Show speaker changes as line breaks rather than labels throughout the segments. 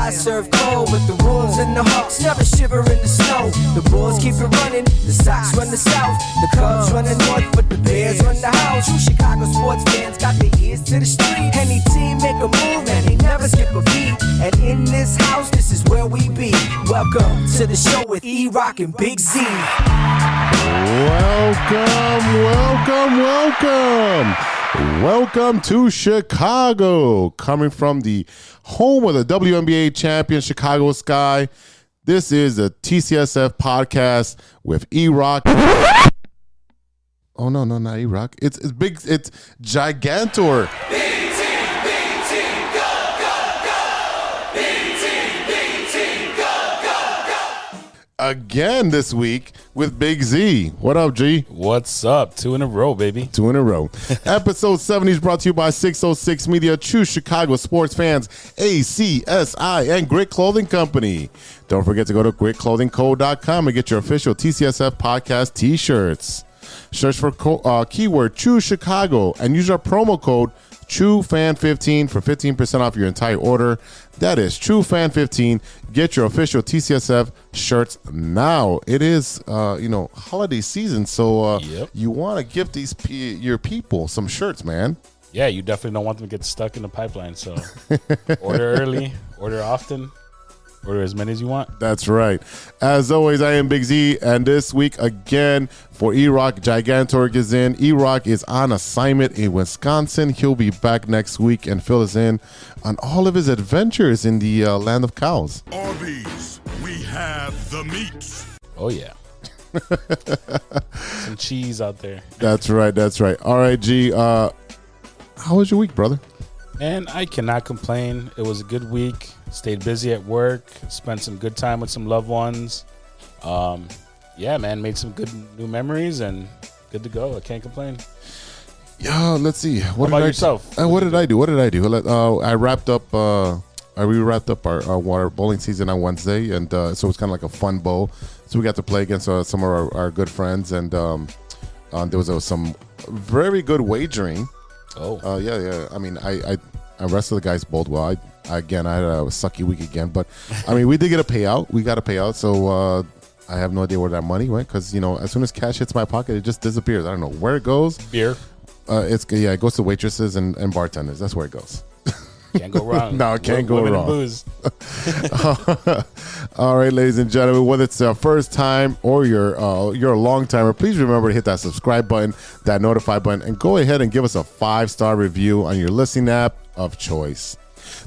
I serve cold, but the Wolves and the Hawks never shiver in the snow. The Bulls keep it running, the Sox run the South, the Cubs run the North, but the Bears run the house. True Chicago sports fans got their ears to the street. Any team make a move and they never skip a beat. And in this house, this is where we be. Welcome to the show with E-Rock and Big Z.
Welcome to Chicago, coming from the home of the WNBA champion Chicago Sky. This is the TCSF Podcast with E-Rock. Oh no, not E-Rock. It's big. It's Gigantor. Again this week with Big Z. What up, G?
What's up? 2 in a row, baby.
2 in a row. Episode 70 is brought to you by 606 Media, True Chicago Sports Fans, ACSI, and Grit Clothing Company. Don't forget to go to gritclothingco.com and get your official TCSF Podcast t-shirts. Search for keyword True Chicago and use our promo code TrueFan15 for 15% off your entire order. That is TrueFan15. Get your official TCSF shirts now. It is, holiday season, so you want to give your people some shirts, man.
Yeah, you definitely don't want them to get stuck in the pipeline. So order early, order often, order as many as you want.
That's right. As always, I am Big Z, and this week again for E-Rock, Gigantor is in. E-Rock is on assignment in Wisconsin. He'll be back next week and fill us in on all of his adventures in the land of cows.
Arby's, we have the meats.
Oh yeah. Some cheese out there.
That's right. All right, G. How was your week, brother?
Man, I cannot complain. It was a good week. Stayed busy at work. Spent some good time with some loved ones. Yeah, man, made some good new memories and good to go. I can't complain.
Yeah, let's see.
What about yourself?
What did I do? I wrapped up. We wrapped up our water bowling season on Wednesday, and so it's kind of like a fun bowl. So we got to play against some of our good friends, and there was some very good wagering.
Oh,
yeah. I mean, I rest of the guys bowled well. I had a sucky week again, but I mean, we did get a payout. We got a payout, so I have no idea where that money went because as soon as cash hits my pocket, it just disappears. I don't know where it goes.
Beer.
It goes to waitresses and bartenders. That's where it goes.
Can't go wrong.
No, it can't go wrong.
Booze.
All right, ladies and gentlemen, whether it's the first time or you're a long timer, please remember to hit that subscribe button, that notify button, and go ahead and give us a 5-star review on your listening app of choice.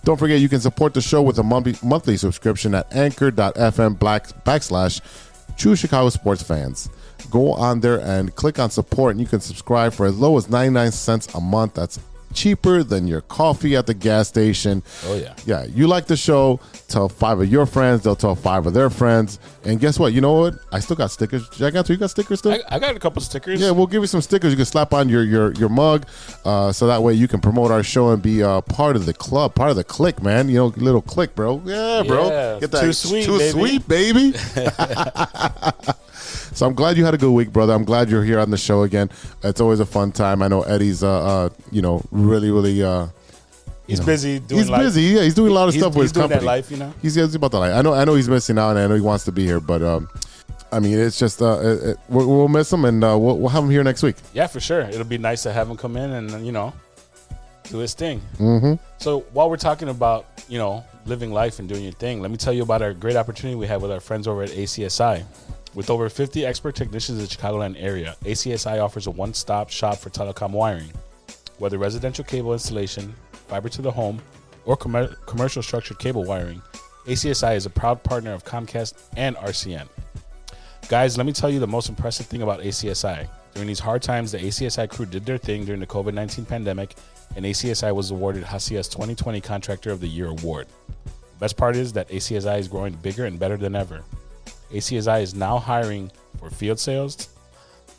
Don't forget, you can support the show with a monthly subscription at anchor.fm/True Chicago Sports Fans. Go on there and click on support, and you can subscribe for as low as 99 cents a month. That's cheaper than your coffee at the gas station.
Oh, yeah.
Yeah, you like the show, tell 5 of your friends, they'll tell 5 of their friends. And guess what? You know what? I still got stickers. Gigantor, you got stickers still?
I got a couple stickers.
Yeah, we'll give you some stickers you can slap on your mug so that way you can promote our show and be part of the club, part of the clique, man. Little clique, bro. Yeah, bro. Get that
too sweet,
baby. So I'm glad you had a good week, brother. I'm glad you're here on the show again. It's always a fun time. I know Eddie's, really,
he's busy doing life.
He's busy. Yeah, he's doing a lot of stuff with his company.
He's doing that life,
He's about the life. I know he's missing out, and I know he wants to be here, but I mean, it's just we'll miss him, and we'll have him here next week.
Yeah, for sure. It'll be nice to have him come in and do his thing.
Mm-hmm.
So while we're talking about living life and doing your thing, let me tell you about our great opportunity we have with our friends over at ACSI. With over 50 expert technicians in the Chicagoland area, ACSI offers a one-stop shop for telecom wiring. Whether residential cable installation, fiber to the home, or commercial structured cable wiring, ACSI is a proud partner of Comcast and RCN. Guys, let me tell you the most impressive thing about ACSI. During these hard times, the ACSI crew did their thing during the COVID-19 pandemic, and ACSI was awarded Hacia's 2020 Contractor of the Year award. Best part is that ACSI is growing bigger and better than ever. ACSI is now hiring for field sales,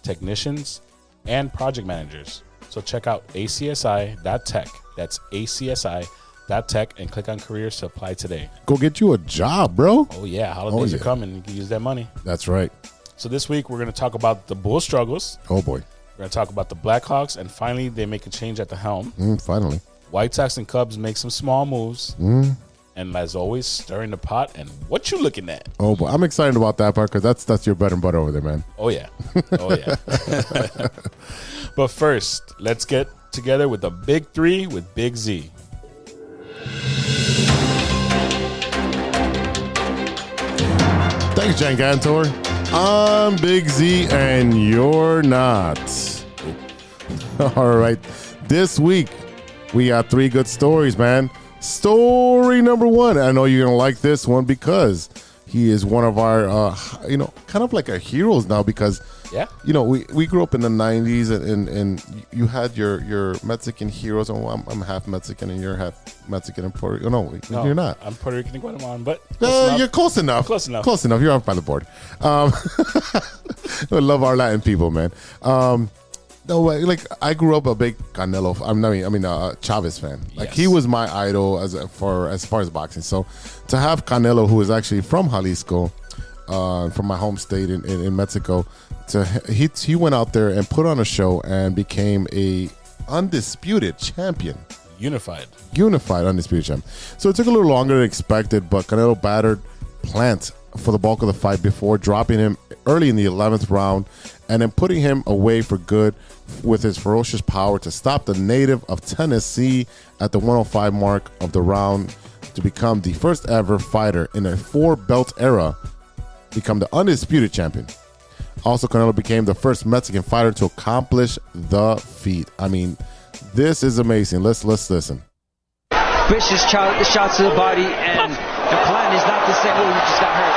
technicians, and project managers. So check out acsi.tech. That's acsi.tech and click on careers to apply today.
Go get you a job, bro.
Oh, yeah. Holidays are coming. You can use that money.
That's right.
So this week, we're going to talk about the Bull struggles.
Oh, boy.
We're going to talk about the Blackhawks, and finally, they make a change at the helm.
Finally.
White Sox and Cubs make some small moves. And as always, stirring the pot. And what you looking at?
Oh, but I'm excited about that part because that's your bread and butter over there, man.
Oh, yeah. Oh, yeah. But first, let's get together with the Big Three with Big Z.
Thanks, Jan Gantor. I'm Big Z, and you're not. All right. This week, we got 3 good stories, man. Story number 1. I know you're going to like this one because he is one of our, kind of like our heroes now because, we grew up in the 90s and you had your Mexican heroes. And I'm half Mexican and you're half Mexican and Puerto Rican. No, you're not.
I'm Puerto Rican and Guatemalan, but
you're close enough.
Close enough.
Close enough. You're off by the board. We love our Latin people, man. No, like I grew up a big Canelo. Chavez fan. Like he was my idol as far as boxing. So to have Canelo, who is actually from Jalisco, from my home state in Mexico, he went out there and put on a show and became a undisputed champion. Unified undisputed champion. So it took a little longer than expected, but Canelo battered Plant for the bulk of the fight before dropping him early in the 11th round and then putting him away for good with his ferocious power to stop the native of Tennessee at the 105 mark of the round to become the first ever fighter in a 4-belt era become the undisputed champion. Also, Canelo became the first Mexican fighter to accomplish the feat. I mean, this is amazing. Let's listen.
Vicious shots to the body, and the plan is not the same. Oh, he just got hurt.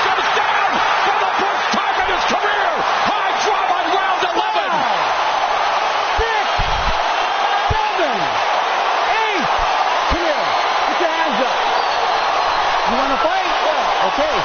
Goes down for the first time in his career. High drop on round 11. 6, 7, 8. Here, put your hands up. You want to fight? Yeah. Okay.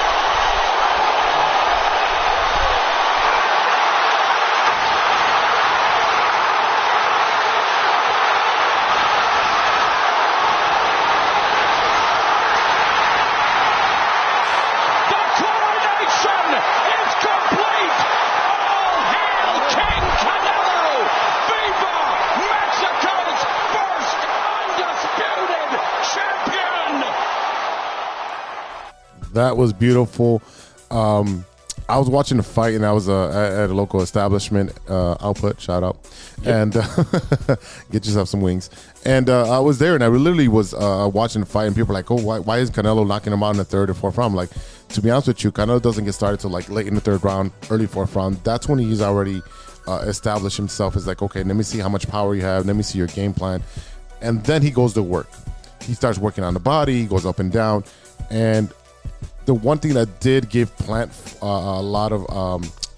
That was beautiful. I was watching the fight, and I was at a local establishment, Output, shout out, and get yourself some wings. And I was there, and I literally was watching the fight, and people were like, oh, why is Canelo knocking him out in the 3rd or 4th round? I'm like, to be honest with you, Canelo doesn't get started till like late in the 3rd round, early 4th round. That's when he's already established himself as like, okay, let me see how much power you have. Let me see your game plan. And then he goes to work. He starts working on the body. He goes up and down. And the one thing that did give Plant a lot of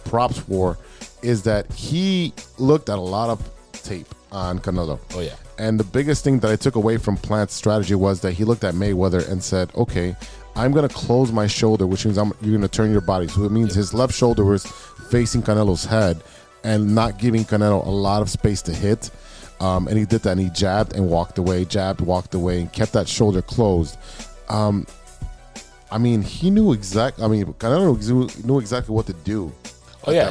props for is that he looked at a lot of tape on Canelo.
Oh, yeah.
And the biggest thing that I took away from Plant's strategy was that he looked at Mayweather and said, okay, I'm going to close my shoulder, which means you're going to turn your body. So it means his left shoulder was facing Canelo's head and not giving Canelo a lot of space to hit. And he did that, and he jabbed and walked away, and kept that shoulder closed. I mean, he knew Canelo knew exactly what to do.
Oh yeah,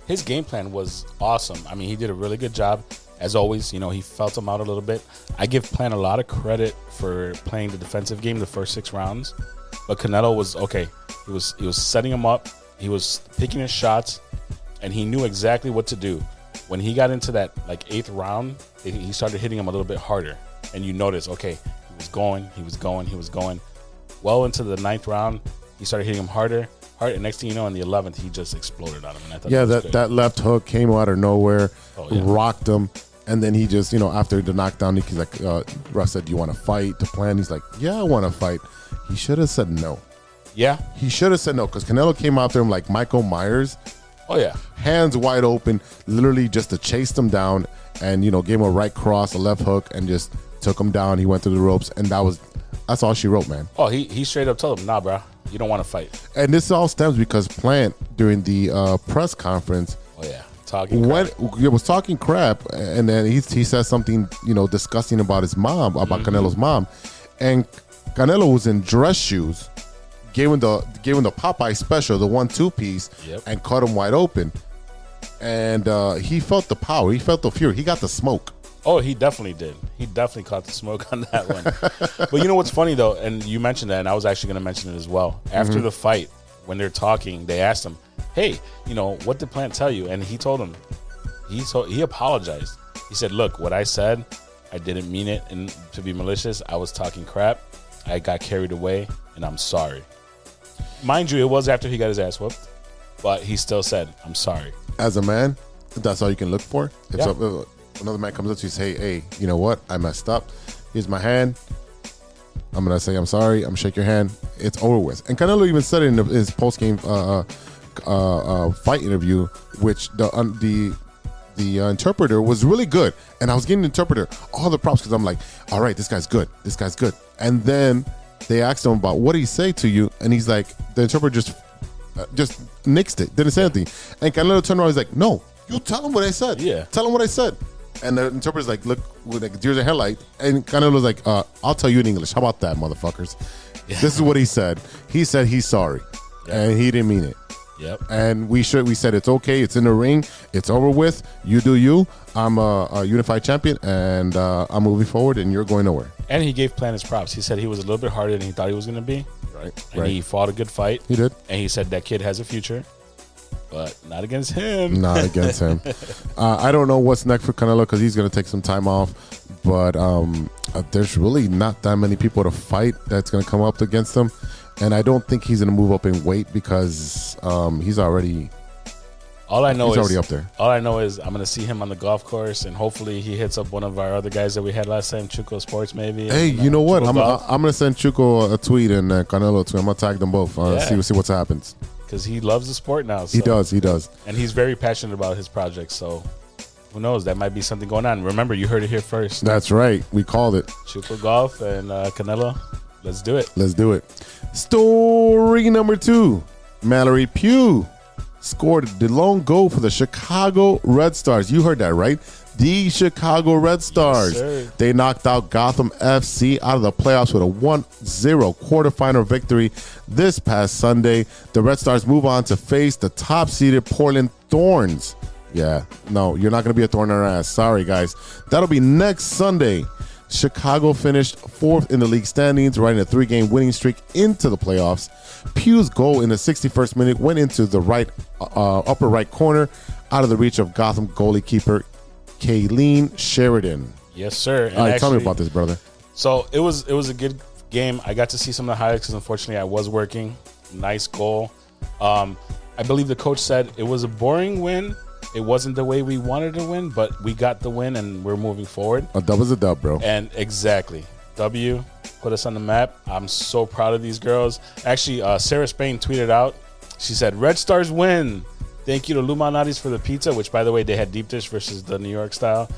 his game plan was awesome. I mean, he did a really good job. As always, he felt him out a little bit. I give Plant a lot of credit for playing the defensive game the first 6 rounds. But Canelo was okay. He was setting him up. He was picking his shots, and he knew exactly what to do. When he got into that 8th round, he started hitting him a little bit harder. And you notice, okay, he was going. Well into the 9th round, he started hitting him harder. And next thing you know, in the 11th, he just exploded on him. And I thought
that left hook came out of nowhere, rocked him. And then he just, after the knockdown, he's like, Russ said, do you want to fight to Plan? He's like, yeah, I want to fight. He should have said no.
Yeah?
He should have said no because Canelo came out there like Michael Myers.
Oh, yeah.
Hands wide open, literally just to chase him down and, gave him a right cross, a left hook, and just took him down. He went through the ropes, and that's all she wrote, man.
Oh, he straight up told him, nah, bro, you don't want to fight.
And this all stems because Plant, during the press conference, was talking crap, and then he says something, disgusting about his mom, about Canelo's mom, and Canelo was in dress shoes, gave him the Popeye special, the 1-2 piece, and cut him wide open, and he felt the power, he felt the fury, he got the smoke.
Oh, he definitely did. He definitely caught the smoke on that one. But you know what's funny, though, and you mentioned that, and I was actually going to mention it as well. After the fight, when they're talking, they asked him, hey, you know, what did Plant tell you? And he told him, he apologized. He said, look, what I said, I didn't mean it and to be malicious. I was talking crap. I got carried away, and I'm sorry. Mind you, it was after he got his ass whooped, but he still said, I'm sorry.
As a man, that's all you can look for. If
Yeah.
another man comes up to you and say, hey, you know what? I messed up. Here's my hand. I'm going to say I'm sorry. I'm going to shake your hand. It's over with. And Canelo even said it in his post-game fight interview, which the interpreter was really good. And I was giving the interpreter all the props because I'm like, all right, this guy's good. This guy's good. And then they asked him about what did he say to you? And he's like, the interpreter just nixed it. Didn't say anything. And Canelo turned around. He's like, no, you tell him what I said.
Yeah.
Tell him what I said. And the interpreter's like, look, with like deers in headlight. And Canelo's like, I'll tell you in English. How about that, motherfuckers? Yeah. This is what he said. He said he's sorry. Yeah. And he didn't mean it.
Yep.
And we said it's okay. It's in the ring. It's over with. You do you. I'm a unified champion, and I'm moving forward, and you're going nowhere.
And he gave Plant his props. He said he was a little bit harder than he thought he was going to be.
Right.
And he fought a good fight.
He did.
And he said that kid has a future, but not against him.
Not against him. I don't know what's next for Canelo because he's going to take some time off. But there's really not that many people to fight that's going to come up against him. And I don't think he's going to move up in weight because he's already already up there.
All I know is I'm going to see him on the golf course, and hopefully he hits up one of our other guys that we had last time, Chuco Sports maybe.
Hey, you know what? I'm going to send Chuco a tweet and Canelo a tweet. I'm going to tag them both. See what happens.
Because he loves the sport now. So.
He does.
And he's very passionate about his project, so who knows? That might be something going on. Remember, you heard it here first.
That's right. We called it.
Chuco Golf and Canelo. Let's do it.
Let's do it. Story number 2. Mallory Pugh scored the lone goal for the Chicago Red Stars. You heard that, right? The Chicago Red Stars.
Yes,
they knocked out Gotham FC out of the playoffs with a 1-0 quarterfinal victory this past Sunday. The Red Stars move on to face the top-seeded Portland Thorns. Yeah, no, you're not going to be a thorn in our ass. Sorry, guys. That'll be next Sunday. Chicago finished 4th in the league standings, riding a 3-game winning streak into the playoffs. Pugh's goal in the 61st minute went into the upper right corner, out of the reach of Gotham goalie keeper Kayleen Sheridan.
Yes, sir.
All right, tell me about this, brother.
So it was a good game. I got to see some of the highlights because unfortunately I was working. Nice goal. I believe the coach said it was a boring win. It wasn't the way we wanted to win, but we got the win and we're moving forward.
A dub is a dub, bro.
And exactly. W put us on the map. I'm so proud of these girls. Actually, Sarah Spain tweeted out. She said, Red Stars win. Thank you to Luminati's for the pizza, which, by the way, they had deep dish versus the New York style.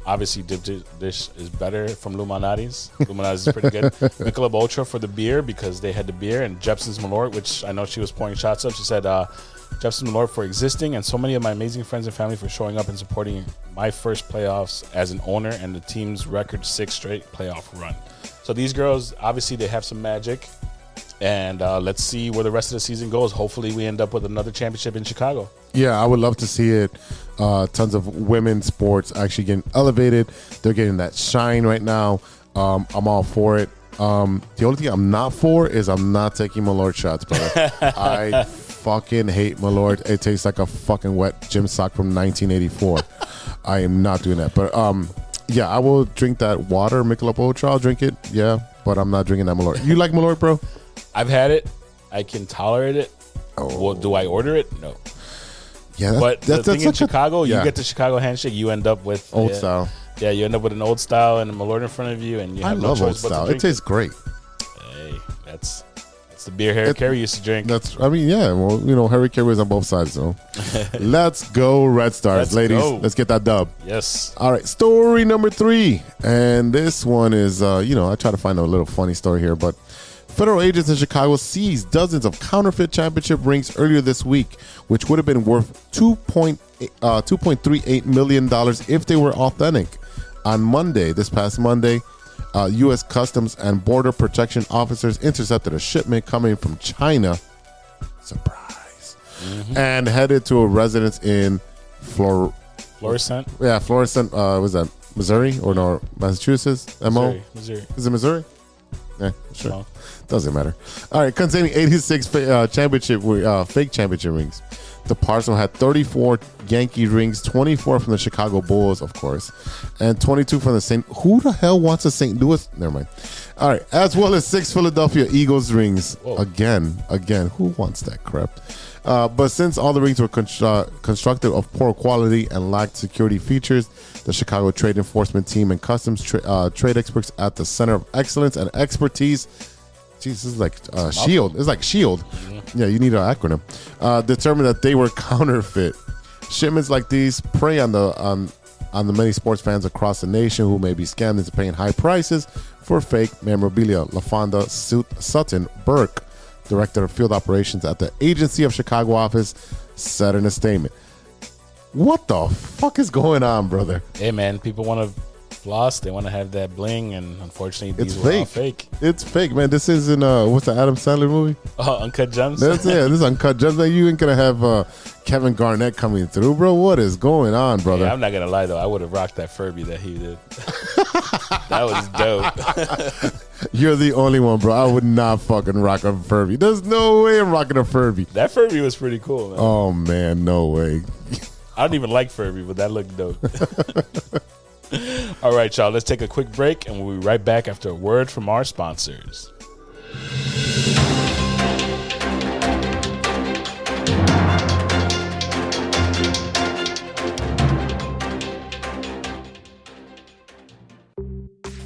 Obviously, deep dish is better from Luminati's. Luminati's is pretty good. Michelob Ultra for the beer because they had the beer. And Jepson's Malort, which I know she was pouring shots up. She said, Jepson's Malort for existing, and so many of my amazing friends and family for showing up and supporting my first playoffs as an owner and the team's record 6 straight playoff run. So these girls, obviously, they have some magic. And let's see where the rest of the season goes. Hopefully, we end up with another championship in Chicago. Yeah,
I would love to see it. Tons of women's sports actually getting elevated. They're getting that shine right now. I'm all for it. The only thing I'm not for is I'm not taking Malort shots, brother. I fucking hate Malort. It tastes like a fucking wet gym sock from 1984. I am not doing that. But yeah, I will drink that water, Michelob Ultra. I'll drink it. Yeah, but I'm not drinking that Malort. You like Malort, bro?
I've had it. I can tolerate it.
Oh.
Well, do I order it? No.
Yeah,
but the thing in Chicago, you get the Chicago handshake, you end up with
old style.
Yeah, you end up with an old style and a Malort in front of you, and you have no choice
old style. It tastes great.
Hey, that's the beer Harry Carey used to drink.
Well, you know, Harry Carey was on both sides, so let's go Red Stars, ladies. Let's get that dub.
Yes.
All right, story number 3, and this one is, I try to find a little funny story here, but federal agents in Chicago seized dozens of counterfeit championship rings earlier this week, which would have been worth $2.38 million if they were authentic. On this past Monday, U.S. Customs and Border Protection officers intercepted a shipment coming from China, surprise, and headed to a residence in
Florissant?
Yeah, Florissant. Was that Missouri or no Massachusetts?
Missouri.
Is it Missouri? Yeah, sure.
No.
Doesn't matter. All right, containing 86 fake championship rings. The parcel had 34 Yankee rings, 24 from the Chicago Bulls, of course, and 22 from the St. Who the hell wants a St. Louis? Never mind. All right, as well as 6 Philadelphia Eagles rings. Whoa. Again, who wants that crap? But since all the rings were constructed of poor quality and lacked security features, the Chicago Trade Enforcement Team and customs trade experts at the Center of Excellence and Expertise. Jeez, this is like SHIELD. It's like SHIELD. Yeah, you need an acronym. Determined that they were counterfeit. Shipments like these prey on the many sports fans across the nation who may be scammed into paying high prices for fake memorabilia. LaFonda Sutton Burke, Director of Field Operations at the Agency of Chicago office, said in a statement, "What the fuck is going on, brother?"
Hey, man, people want to floss. They want to have that bling, and unfortunately, these were all fake.
It's fake, man. This isn't, what's the Adam Sandler movie?
Uncut Gems?
This is Uncut Gems. Like, you ain't going to have Kevin Garnett coming through, bro. What is going on, brother?
Yeah, I'm not going to lie, though. I would have rocked that Furby that he did. That was dope.
You're the only one, bro. I would not fucking rock a Furby. There's no way I'm rocking a Furby.
That Furby was pretty cool, man.
Oh, man. No way.
I don't even like Furby, but that looked dope. All right, y'all. Let's take a quick break, and we'll be right back after a word from our sponsors.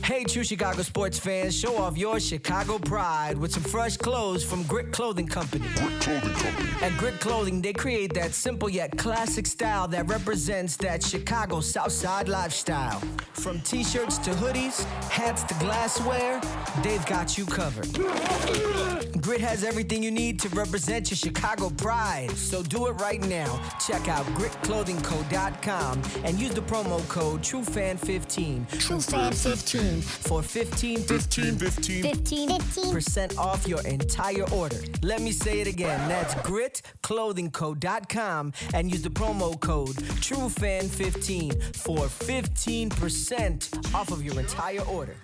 Hey, true Chicago sports fans, show off your Chicago pride with some fresh clothes from Grit Clothing Company. At Grit Clothing, they create that simple yet classic style that represents that Chicago Southside lifestyle. From t-shirts to hoodies, hats to glassware, they've got you covered. Grit has everything you need to represent your Chicago pride. So do it right now. Check out gritclothingco.com and use the promo code TrueFan15.
TrueFan15.
For 15% off your entire order. Let me say it again. That's gritclothingco.com and use the promo code TrueFan15 for 15% off of your entire order.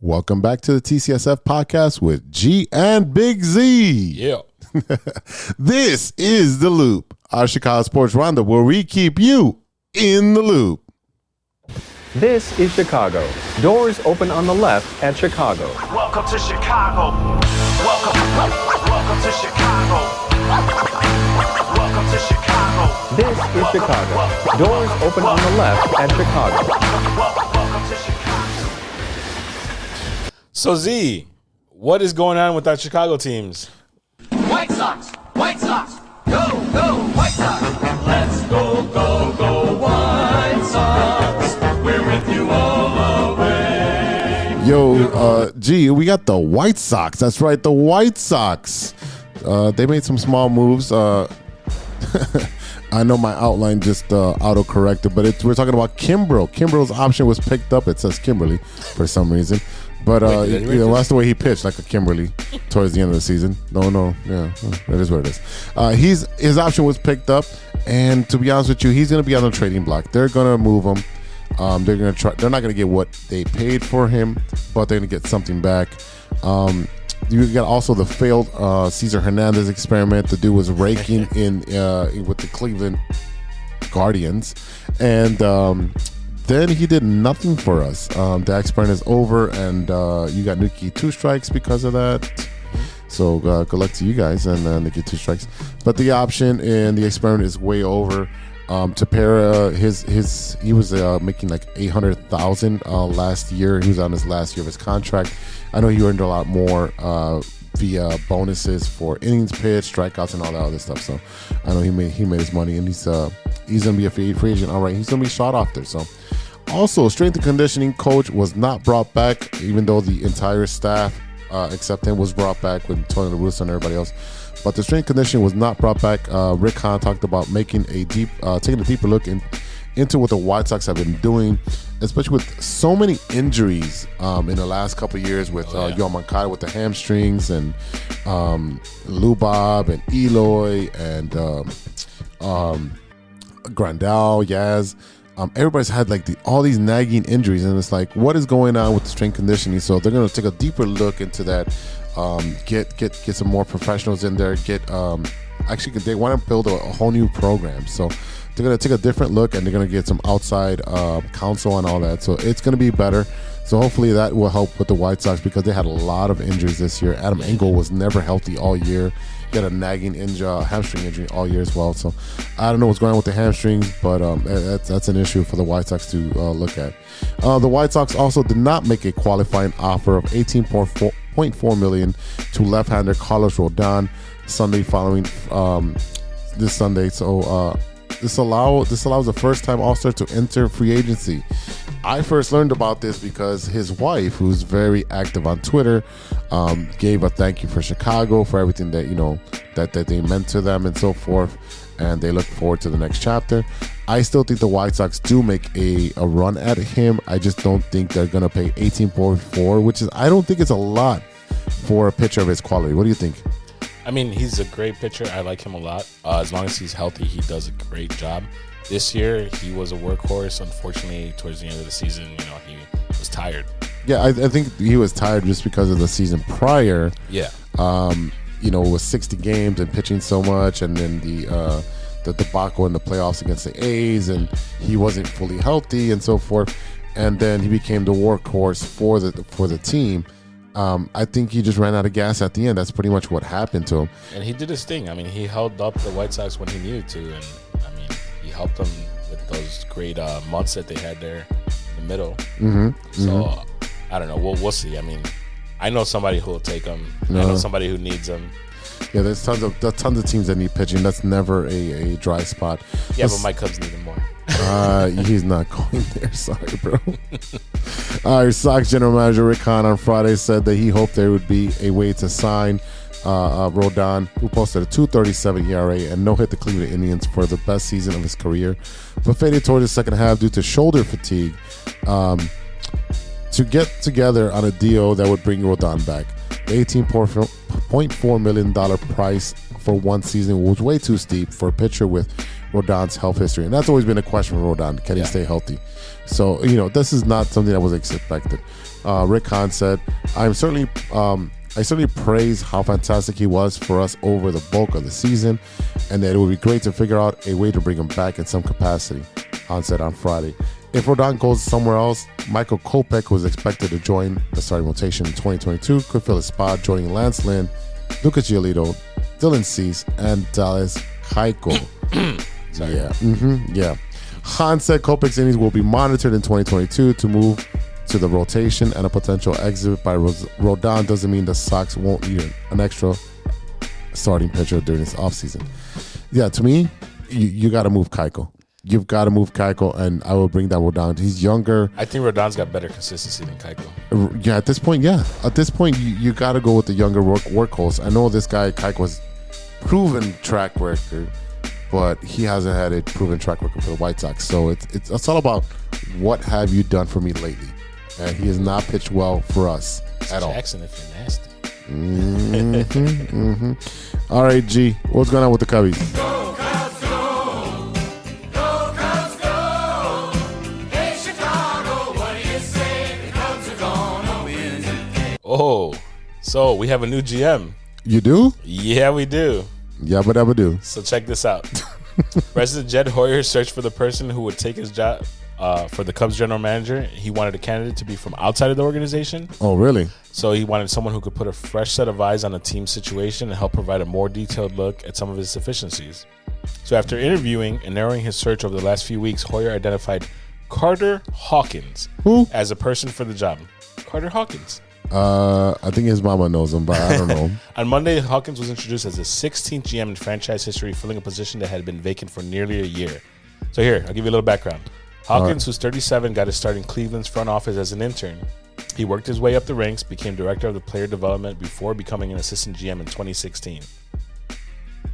Welcome back to the TCSF Podcast with G and Big Z.
Yeah.
This is The Loop, our Chicago Sports Roundup, where we keep you in the loop.
This is Chicago. Doors open on the left at Chicago.
Welcome to Chicago. Welcome to Chicago. Welcome to Chicago.
This is Chicago. Doors open on the left at Chicago.
Welcome to Chicago.
So, Z, what is going on with our Chicago teams?
White Sox, White Sox, go, White Sox. Let's go, White Sox. We're with you all the way.
Yo, G, we got the White Sox. That's right, the White Sox. They made some small moves. I know my outline just auto-corrected, but we're talking about Kimbrel. Kimbrel's option was picked up. It says Kimberly for some reason. But that's the way he pitched, like a Kimberly, towards the end of the season. No, yeah, that is what it is. His option was picked up, and to be honest with you, he's going to be on the trading block. They're going to move him. They're going to try. They're not going to get what they paid for him, but they're going to get something back. You got also the failed Cesar Hernandez experiment. The dude was raking in with the Cleveland Guardians, and then he did nothing for us. The experiment is over, and you got Nikki 2 strikes because of that. So good luck to you guys, and Nikki 2 strikes. But the option in the experiment is way over. Tapera, he was making like $800,000 last year. He was on his last year of his contract. I know he earned a lot more via bonuses for innings pitched, strikeouts, and all that other stuff. So I know he made his money, and he's gonna be a free agent. All right, he's gonna be shot off there. So also, strength and conditioning coach was not brought back, even though the entire staff except him was brought back with Tony La Russa and everybody else. But the strength and conditioning was not brought back. Rick Hahn talked about taking a deeper look into what the White Sox have been doing, especially with so many injuries in the last couple of years with Yoan Moncada with the hamstrings, and Lou Bob and Eloy and Grandal, Yaz. Everybody's had like all these nagging injuries, and it's like, what is going on with the strength conditioning? So they're going to take a deeper look into that. Get some more professionals in there. Actually, they want to build a whole new program. So they're going to take a different look, and they're going to get some outside counsel and all that. So it's going to be better. So hopefully that will help with the White Sox, because they had a lot of injuries this year. Adam Engel was never healthy all year. He had a nagging hamstring injury all year as well. So I don't know what's going on with the hamstrings, but that's an issue for the White Sox to look at. The White Sox also did not make a qualifying offer of $18.4 million to left-hander Carlos Rodon Sunday following this Sunday. So this allows the first-time All-Star to enter free agency. I first learned about this because his wife, who's very active on Twitter, gave a thank you for Chicago for everything that they meant to them and so forth, and they look forward to the next chapter. I still think the White Sox do make a run at him. I just don't think they're gonna pay $18.4, which is, I don't think it's a lot for a pitcher of his quality. What do you think?
I mean, he's a great pitcher. I like him a lot. As long as he's healthy, he does a great job. This year, he was a workhorse. Unfortunately, towards the end of the season, he was tired.
Yeah, I think he was tired just because of the season prior.
Yeah.
It was 60 games and pitching so much, and then the debacle in the playoffs against the A's, and he wasn't fully healthy and so forth. And then he became the workhorse for the team. I think he just ran out of gas at the end. That's pretty much what happened to him.
And he did his thing. I mean, he held up the White Sox when he needed to, and I mean, he helped them with those great months that they had there in the middle. So I don't know. We'll see. I mean, I know somebody who will take him. I know somebody who needs him.
Yeah, there's tons of teams that need pitching. That's never a dry spot.
Yeah, but my Cubs need him more.
He's not going there. Sorry, bro. All right, Sox general manager Rick Hahn on Friday said that he hoped there would be a way to sign Rodon, who posted a 2.37 ERA and no-hit the Cleveland Indians for the best season of his career, but faded toward the second half due to shoulder fatigue, to get together on a deal that would bring Rodon back. The $18.4 million price for one season was way too steep for a pitcher with Rodon's health history, and that's always been a question for Rodon. Can he stay healthy? So this is not something that was expected. Rick Hahn said, I certainly praise how fantastic he was for us over the bulk of the season, and that it would be great to figure out a way to bring him back in some capacity. Hahn said on Friday. If Rodon goes somewhere else, Michael Kopech, who is expected to join the starting rotation in 2022, could fill his spot, joining Lance Lynn, Lucas Giolito, Dylan Cease, and Dallas Keuchel. Yeah. Hahn said Kopech's innings will be monitored in 2022 to move to the rotation, and a potential exit by Rodon doesn't mean the Sox won't need an extra starting pitcher during this offseason. Yeah, to me, you got to move Keuchel. You've got to move Keuchel, and I will bring down Rodon. He's younger.
I think Rodon's got better consistency than Keuchel.
Yeah, at this point, you got to go with the younger workhorse. I know this guy Keuchel has proven track record, but he hasn't had a proven track record for the White Sox. So it's all about what have you done for me lately, and he has not pitched well for us at all.
Jackson, if you're nasty.
All right, G, what's going on with the Cubbies?
Go, Cubs, go! Go, Cubs, go! Hey, Chicago, what do you say? The Cubs are gonna win.
Oh, so we have a new GM.
You do?
Yeah, we do.
Yabba dabba do.
So check this out. President Jed Hoyer searched for the person who would take his job for the Cubs general manager. He wanted a candidate to be from outside of the organization.
Oh, really?
So he wanted someone who could put a fresh set of eyes on the team situation and help provide a more detailed look at some of his deficiencies. So after interviewing and narrowing his search over the last few weeks, Hoyer identified Carter Hawkins as a person for the job. Carter Hawkins.
I think his mama knows him, but I don't know.
On Monday, Hawkins was introduced as the 16th GM in franchise history, filling a position that had been vacant for nearly a year. So here, I'll give you a little background. Hawkins, who's 37, got his start in Cleveland's front office as an intern. He worked his way up the ranks, became director of the player development before becoming an assistant GM in 2016.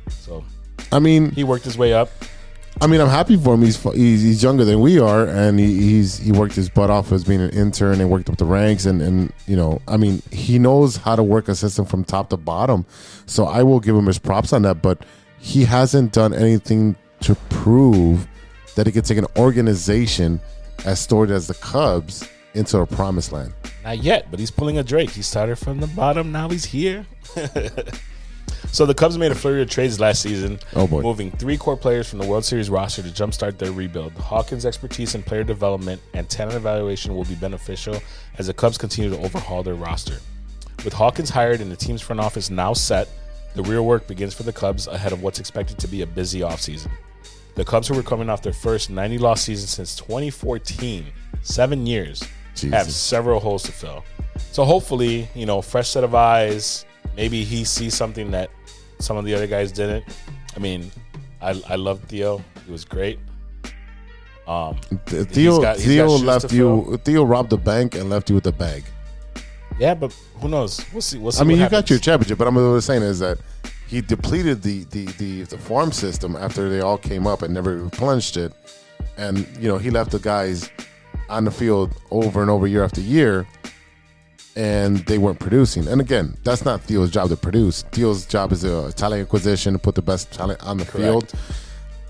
So,
I mean,
he worked his way up.
I mean, I'm happy for him. He's younger than we are, and he worked his butt off as being an intern and worked up the ranks, and I mean, he knows how to work a system from top to bottom. So I will give him his props on that, but he hasn't done anything to prove that he could take an organization as storied as the Cubs into a promised land?
Not yet, but he's pulling a Drake. He started from the bottom, now he's here. So the Cubs made a flurry of trades last season, moving 3 core players from the World Series roster to jumpstart their rebuild. Hawkins' expertise in player development and talent evaluation will be beneficial as the Cubs continue to overhaul their roster. With Hawkins hired and the team's front office now set, the real work begins for the Cubs ahead of what's expected to be a busy offseason. The Cubs, who were coming off their first 90-loss season since 2014, 7 years, have several holes to fill. So hopefully, fresh set of eyes. Maybe he sees something that some of the other guys didn't. I mean, I love Theo. He was great.
Theo robbed the bank and left you with the bag.
Yeah, but who knows? We'll see.
I mean, you got your championship, but what I was saying is that he depleted the farm system after they all came up and never replenished it. And, he left the guys on the field over and over year after year, and they weren't producing. And again, that's not Theo's job to produce. Theo's job is a talent acquisition, to put the best talent on the field.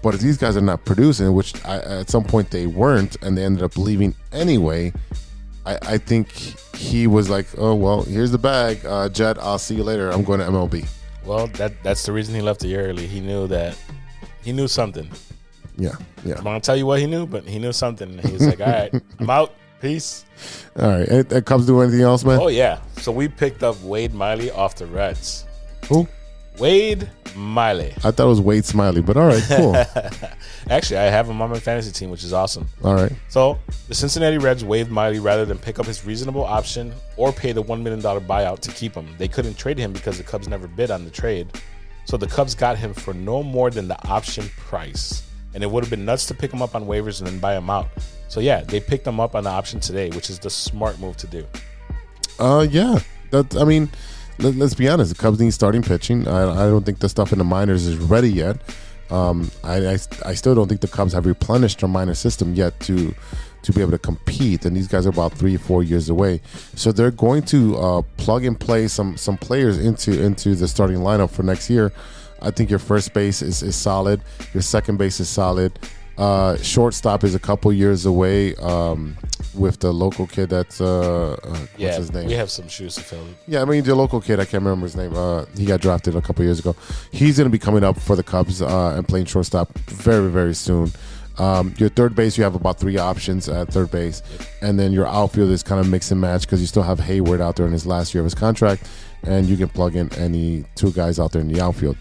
But if these guys are not producing, which at some point they weren't, and they ended up leaving anyway, I think he was like, oh, well, here's the bag, Jet, I'll see you later. I'm going to MLB.
Well, that's the reason he left a year early. He knew something.
Yeah.
I'm not going to tell you what he knew, but he knew something. He was like, all right, I'm out. Peace.
All right. And Cubs do anything else, man?
Oh, yeah. So we picked up Wade Miley off the Reds.
Who?
Wade Miley.
I thought it was Wade Smiley, but all right, cool.
Actually, I have him on my fantasy team, which is awesome.
All right.
So the Cincinnati Reds waived Miley rather than pick up his reasonable option or pay the $1 million buyout to keep him. They couldn't trade him because the Cubs never bid on the trade. So the Cubs got him for no more than the option price. And it would have been nuts to pick him up on waivers and then buy him out. So, yeah, they picked him up on the option today, which is the smart move to do.
Yeah. Let's be honest. The Cubs need starting pitching. I don't think the stuff in the minors is ready yet. I still don't think the Cubs have replenished their minor system yet to be able to compete. And these guys are about 3 or 4 years away. So they're going to plug and play some players into the starting lineup for next year. I think your first base is solid. Your second base is solid. Shortstop is a couple years away with the local kid that's what's his name?
We have some shoes to fill.
Yeah, I mean the local kid, I can't remember his name. He got drafted a couple years ago. He's going to be coming up for the Cubs and playing shortstop very, very soon. Your third base, you have about 3 options at third base. And then your outfield is kind of mix and match because you still have Hayward out there in his last year of his contract, and you can plug in any 2 guys out there in the outfield.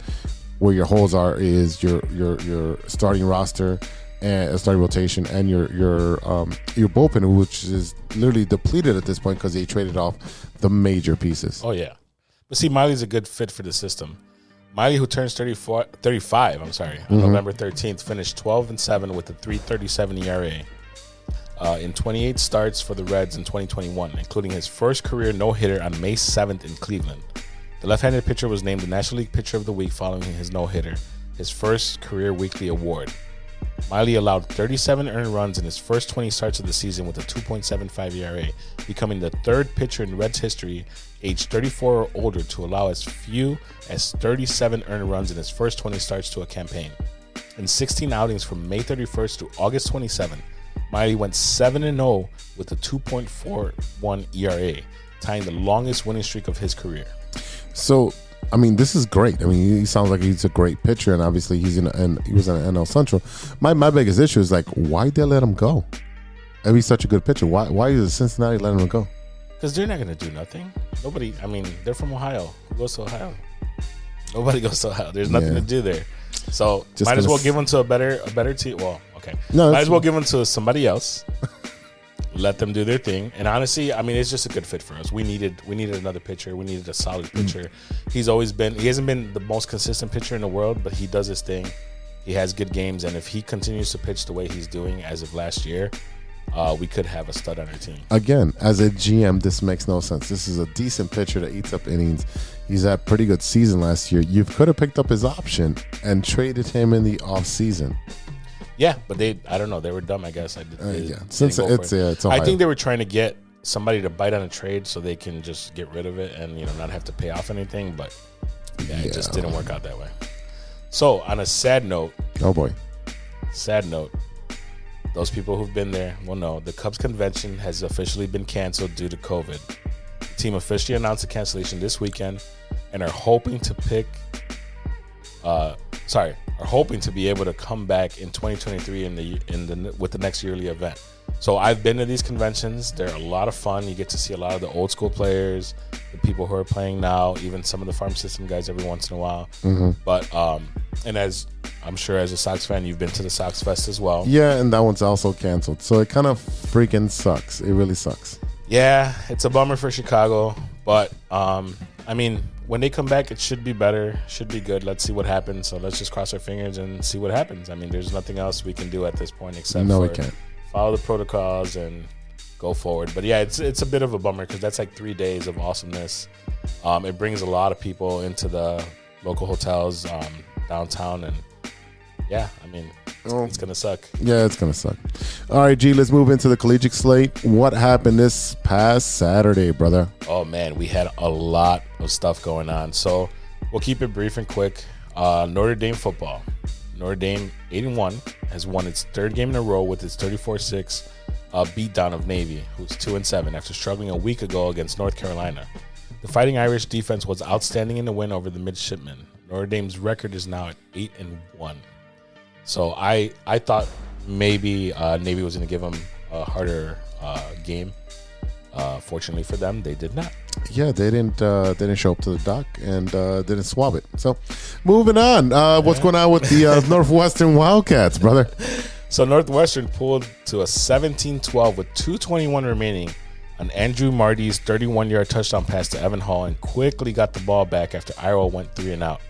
Where your holes are is your starting roster and a starting rotation, and your bullpen, which is literally depleted at this point because they traded off the major pieces.
Oh yeah, but see, Miley's a good fit for the system. Miley, who turns 35 on November 13th, finished 12-7 with a 3.37 ERA in 28 starts for the Reds in 2021, including his first career no-hitter on May 7th in Cleveland. The left-handed pitcher was named the National League Pitcher of the Week following his no-hitter, his first career weekly award. Miley allowed 37 earned runs in his first 20 starts of the season with a 2.75 ERA, becoming the 3rd pitcher in Reds history, aged 34 or older, to allow as few as 37 earned runs in his first 20 starts to a campaign. In 16 outings from May 31st to August 27th, Miley went 7-0 with a 2.41 ERA, tying the longest winning streak of his career.
So, I mean, this is great. I mean, he sounds like he's a great pitcher, and obviously he was in NL Central. My biggest issue is, like, why'd they let him go? If he's such a good pitcher, why is Cincinnati letting him go?
Because they're not going to do nothing. Nobody. I mean, they're from Ohio. Who goes to Ohio? Nobody goes to Ohio. There's nothing to do there. So might as well give them to a better team. Well, okay. Might as well give them to somebody else. Let them do their thing. And honestly, I mean, it's just a good fit for us. We needed another pitcher. We needed a solid pitcher. He hasn't been the most consistent pitcher in the world, but he does his thing. He has good games, and if he continues to pitch the way he's doing as of last year, we could have a stud on our team. Again,
as a GM, this makes no sense. This is a decent pitcher that eats up innings. He's had a pretty good season last year. You could have picked up his option and traded him in the offseason.
Yeah, but I don't know. They were dumb, I guess.
Since it's Ohio.
I think they were trying to get somebody to bite on a trade so they can just get rid of it and not have to pay off anything. But it just didn't work out that way. So on a sad note,
oh boy,
sad note. Those people who've been there will know the Cubs convention has officially been canceled due to COVID. The team officially announced the cancellation this weekend and are hoping to be able to come back in 2023 with the next yearly event. So I've been to these conventions. They're a lot of fun. You get to see a lot of the old school players, the people who are playing now, even some of the farm system guys every once in a while.
Mm-hmm.
But and as I'm sure as a Sox fan, you've been to the Sox Fest as well.
Yeah, and that one's also canceled. So it kind of freaking sucks. It really sucks.
Yeah, it's a bummer for Chicago. But, I mean, when they come back, it should be better, should be good. Let's see what happens. So let's just cross our fingers and see what happens. I mean, there's nothing else we can do at this point except
we can't.
Follow the protocols and go forward. But, yeah, it's a bit of a bummer because that's like 3 days of awesomeness. It brings a lot of people into the local hotels downtown. And, yeah, I mean, it's going to suck.
Yeah, it's going to suck. All right, G, let's move into the collegiate slate. What happened this past Saturday, brother?
Oh, man, we had a lot of stuff going on. So we'll keep it brief and quick. Notre Dame football. Notre Dame 8-1 has won its third game in a row with its 34-6 beatdown of Navy, who's 2-7 after struggling a week ago against North Carolina. The Fighting Irish defense was outstanding in the win over the midshipmen. Notre Dame's record is now at 8-1. So I thought maybe Navy was going to give them a harder game. Fortunately for them, they did not.
Yeah, they didn't show up to the dock and didn't swab it. So, moving on. What's going on with the Northwestern Wildcats, brother?
So Northwestern pulled to a 17-12 with 2:21 remaining on Andrew Marty's 31-yard touchdown pass to Evan Hall and quickly got the ball back after Iowa went 3-and-out.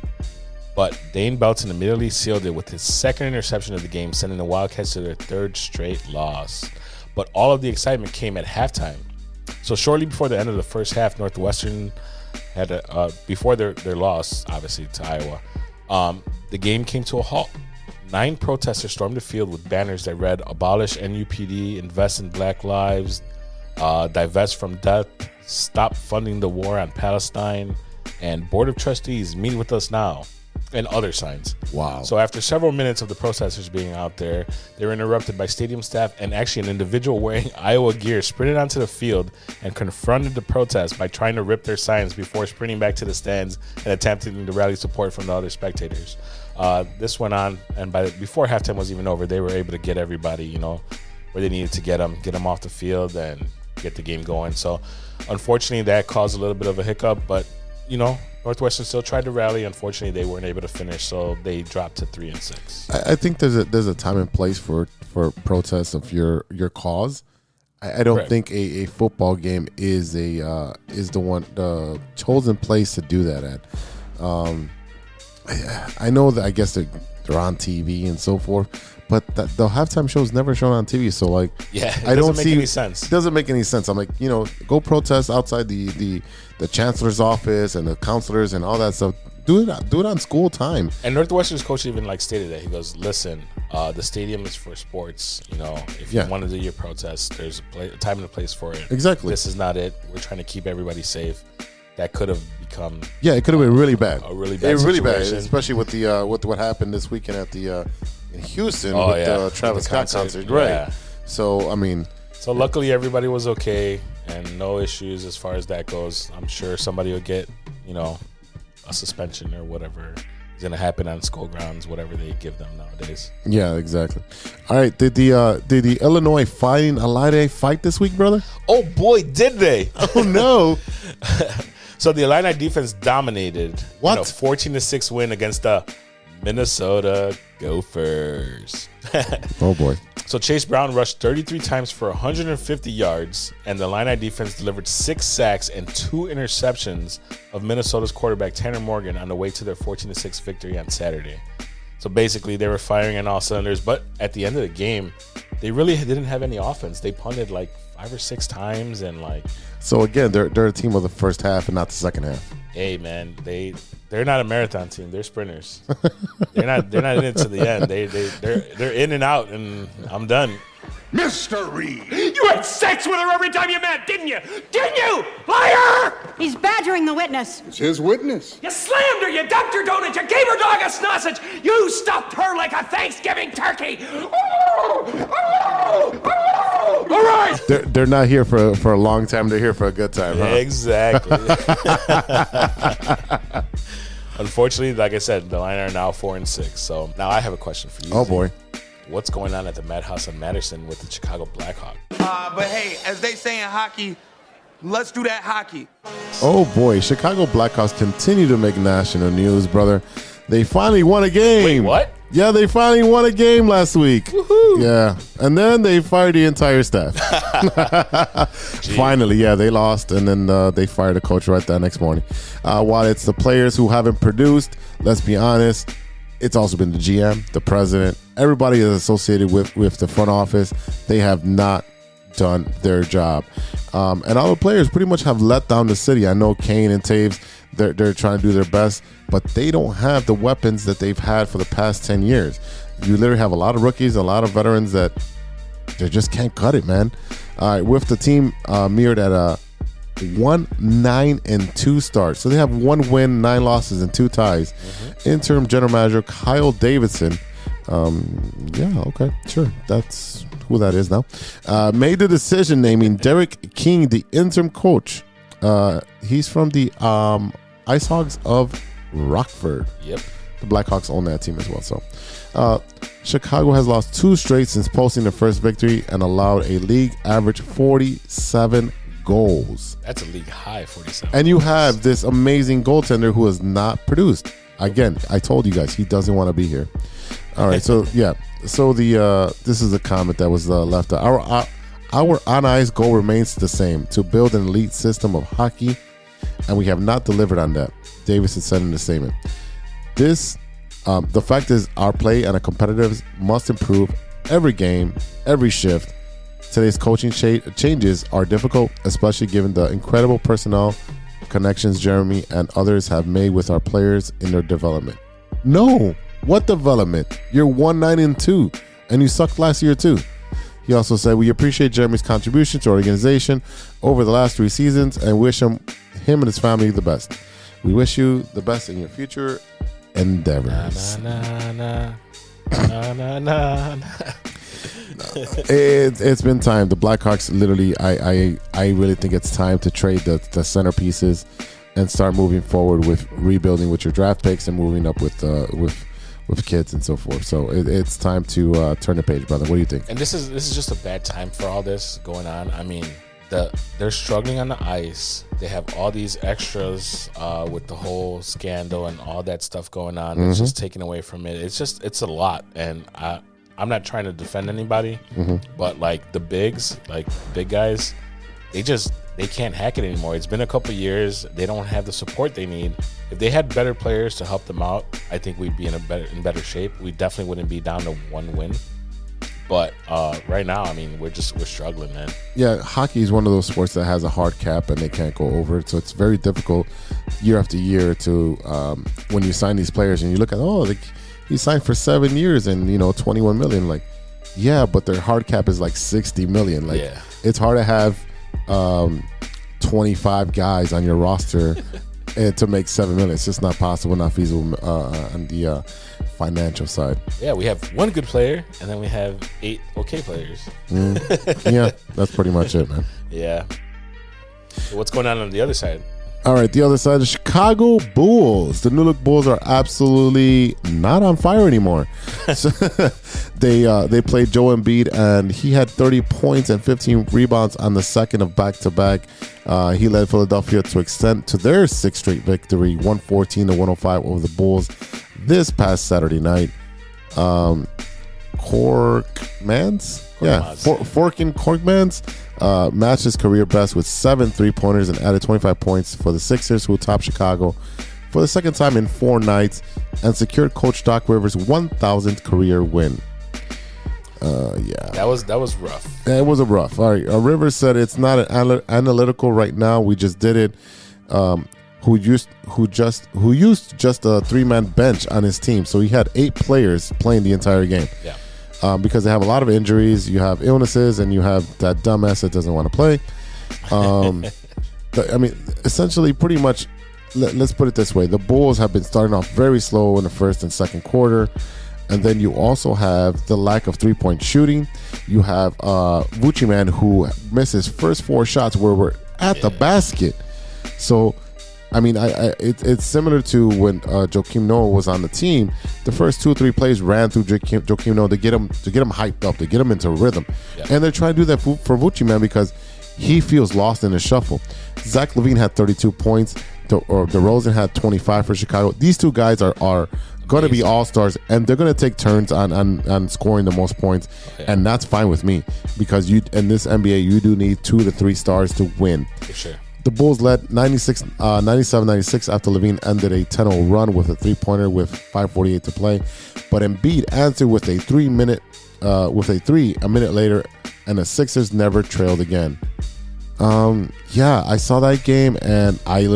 But Dane Belton immediately sealed it with his second interception of the game, sending the Wildcats to their third straight loss. But all of the excitement came at halftime. So shortly before the end of the first half, Northwestern had before their loss, obviously, to Iowa, the game came to a halt. 9 protesters stormed the field with banners that read, "Abolish NUPD, invest in Black lives, divest from death, stop funding the war on Palestine, and Board of Trustees, meet with us now," and other signs.
Wow.
So after several minutes of the protesters being out there, they were interrupted by stadium staff, and actually an individual wearing Iowa gear sprinted onto the field and confronted the protest by trying to rip their signs before sprinting back to the stands and attempting to rally support from the other spectators. This went on, and before halftime was even over, they were able to get everybody, where they needed to get them off the field and get the game going. So unfortunately, that caused a little bit of a hiccup, but Northwestern still tried to rally. Unfortunately, they weren't able to finish, so they dropped to 3-6.
I think there's a time and place for protests of your cause. I don't think a football game is the chosen place to do that at. I know that I guess they're on TV and so forth, but the halftime show is never shown on TV. So
it doesn't make any sense.
It doesn't make any sense. I'm like, go protest outside the chancellor's office and the counselors and all that stuff. Do it on school time.
And Northwestern's coach even stated that. He goes, "Listen, the stadium is for sports. If you want to do your protest, there's a time and a place for it.
Exactly.
This is not it. We're trying to keep everybody safe." That could have become
it could have been really bad.
A really bad situation.
Really bad, especially with the with what happened this weekend at the in Houston with the Travis Scott concert. Right.
Yeah.
So I mean,
luckily everybody was okay and no issues as far as that goes. I'm sure somebody will get a suspension or whatever is going to happen on school grounds, whatever they give them nowadays.
Yeah, exactly. All right, did the Illinois Fighting Illini fight this week, brother?
Oh boy, did they?
Oh no.
So the Illini defense dominated.
What?
14-6 win against the Minnesota Gophers.
Oh boy.
So Chase Brown rushed 33 times for 150 yards, and the Illini defense delivered 6 sacks and 2 interceptions of Minnesota's quarterback Tanner Morgan on the way to their 14-6 victory on Saturday. So basically, they were firing on all cylinders, but at the end of the game, they really didn't have any offense. They punted 5 or 6 times, and
So again, they're a team of the first half and not the second half.
Hey man, they're not a marathon team. They're sprinters. they're not in it to the end. They're in and out, and I'm done.
Mr. Reed.
You had sex with her every time you met, didn't you? Didn't you? Liar!
He's badgering the witness.
It's his witness.
You slammed her, you dumped her donut, you gave her dog a sausage, you stuffed her like a Thanksgiving turkey. All right.
They're not here for a long time. They're here for a good time. Huh?
Exactly. Unfortunately, like I said, the line are now 4-6. So now I have a question for you.
Oh boy.
What's going on at the Madhouse on Madison with the Chicago Blackhawks?
But hey, as they say in hockey, let's do that hockey.
Oh boy, Chicago Blackhawks continue to make national news, brother. They finally won a game.
Wait, what?
Yeah, they finally won a game last week.
Woohoo.
Yeah, and then they fired the entire staff. Finally, yeah, they lost, and then they fired the coach right that next morning. While it's the players who haven't produced, let's be honest, it's also been the GM, the president, everybody is associated with the front office. They have not done their job. And all the players pretty much have let down the city. I know Kane and Taves, they're trying to do their best, but they don't have the weapons that they've had for the past 10 years. You literally have a lot of rookies, a lot of veterans that they just can't cut it, man. All right, with the team mirrored at a 1-9-2 start. So they have 1 win, 9 losses, and 2 ties. Interim general manager Kyle Davidson, yeah, okay, sure, that's who that is now, made the decision naming Derek King the interim coach. He's from the Ice Hogs of Rockford.
Yep.
The Blackhawks own that team as well. So Chicago has lost 2 straight since posting their first victory and allowed a league average 47 goals.
That's a league high, 47.
And you have this amazing goaltender who has not produced. Again, I told you guys, he doesn't want to be here. All right, so yeah. So this is a comment that was left. Our on-ice goal remains the same, to build an elite system of hockey, and we have not delivered on that, Davidson said in the statement. The fact is our play and our competitors must improve every game, every shift. Today's coaching changes are difficult, especially given the incredible personnel connections Jeremy and others have made with our players in their development. No, what development? You're 1-9-2, and you sucked last year too. He also said, we appreciate Jeremy's contribution to our organization over the last 3 seasons and wish him and his family the best. We wish you the best in your future endeavors. It's been time. The Blackhawks literally, I really think it's time to trade the centerpieces and start moving forward with rebuilding with your draft picks and moving up with kids and so forth. So it's time to turn the page, brother. What do you think?
And this is just a bad time for all this going on. I mean, they're struggling on the ice. They have all these extras with the whole scandal and all that stuff going on. It's just taken away from it. It's a lot. And I'm not trying to defend anybody, but like the bigs, like big guys, they can't hack it anymore. It's been a couple years. They don't have the support they need. If they had better players to help them out, I think we'd be in better shape. We definitely wouldn't be down to 1 win. But right now, I mean, we're struggling, man. Yeah, hockey is one of those sports that has a hard cap and they can't go over it. So it's very difficult year after year to when you sign these players and you look at, he signed for 7 years and, $21 million. Like, yeah, but their hard cap is like $60 million. Like, it's hard to have 25 guys on your roster and to make $7 million. It's just not possible, not feasible on the financial side. Yeah, we have 1 good player and then we have 8 okay players. Yeah, that's pretty much it, man. Yeah. So what's going on the other side? All right, the other side, the Chicago Bulls. The New Look Bulls are absolutely not on fire anymore. So they played Joe Embiid, and he had 30 points and 15 rebounds on the second of back-to-back. He led Philadelphia to extend to their 6th straight victory, 114-105 over the Bulls this past Saturday night. Korkmans matched his career best with 7 3-pointers and added 25 points for the Sixers, who topped Chicago for the second time in 4 nights and secured Coach Doc Rivers' 1,000th career win. That was rough. It was a rough. All right, Rivers said it's not analytical right now. We just did it. Who used just a 3-man bench on his team, so he had 8 players playing the entire game. Yeah.
because they have a lot of injuries. You have illnesses, and you have that dumbass that doesn't want to play. But, I mean, essentially, pretty much, let's put it this way. The Bulls have been starting off very slow in the first and second quarter. And then you also have the lack of three-point shooting. You have Vucci Man, who missed his first 4 shots where we're at the basket. So, I mean, it's similar to when Joakim Noah was on the team. The first 2 or 3 plays ran through Joakim Noah to get him hyped up, to get him into rhythm. Yeah. And they're trying to do that for Vucci Man because he feels lost in the shuffle. Zach LaVine had 32 points. DeRozan had 25 for Chicago. These 2 guys are going to be all-stars, and they're going to take turns on scoring the most points, and that's fine with me because in this NBA, you do need 2 to 3 stars to win. For sure. The Bulls led 97-96 after LaVine ended a 10-0 run with a three-pointer with 5:48 to play, but Embiid answered with a 3 a minute later, and the Sixers never trailed again. I saw that game, and I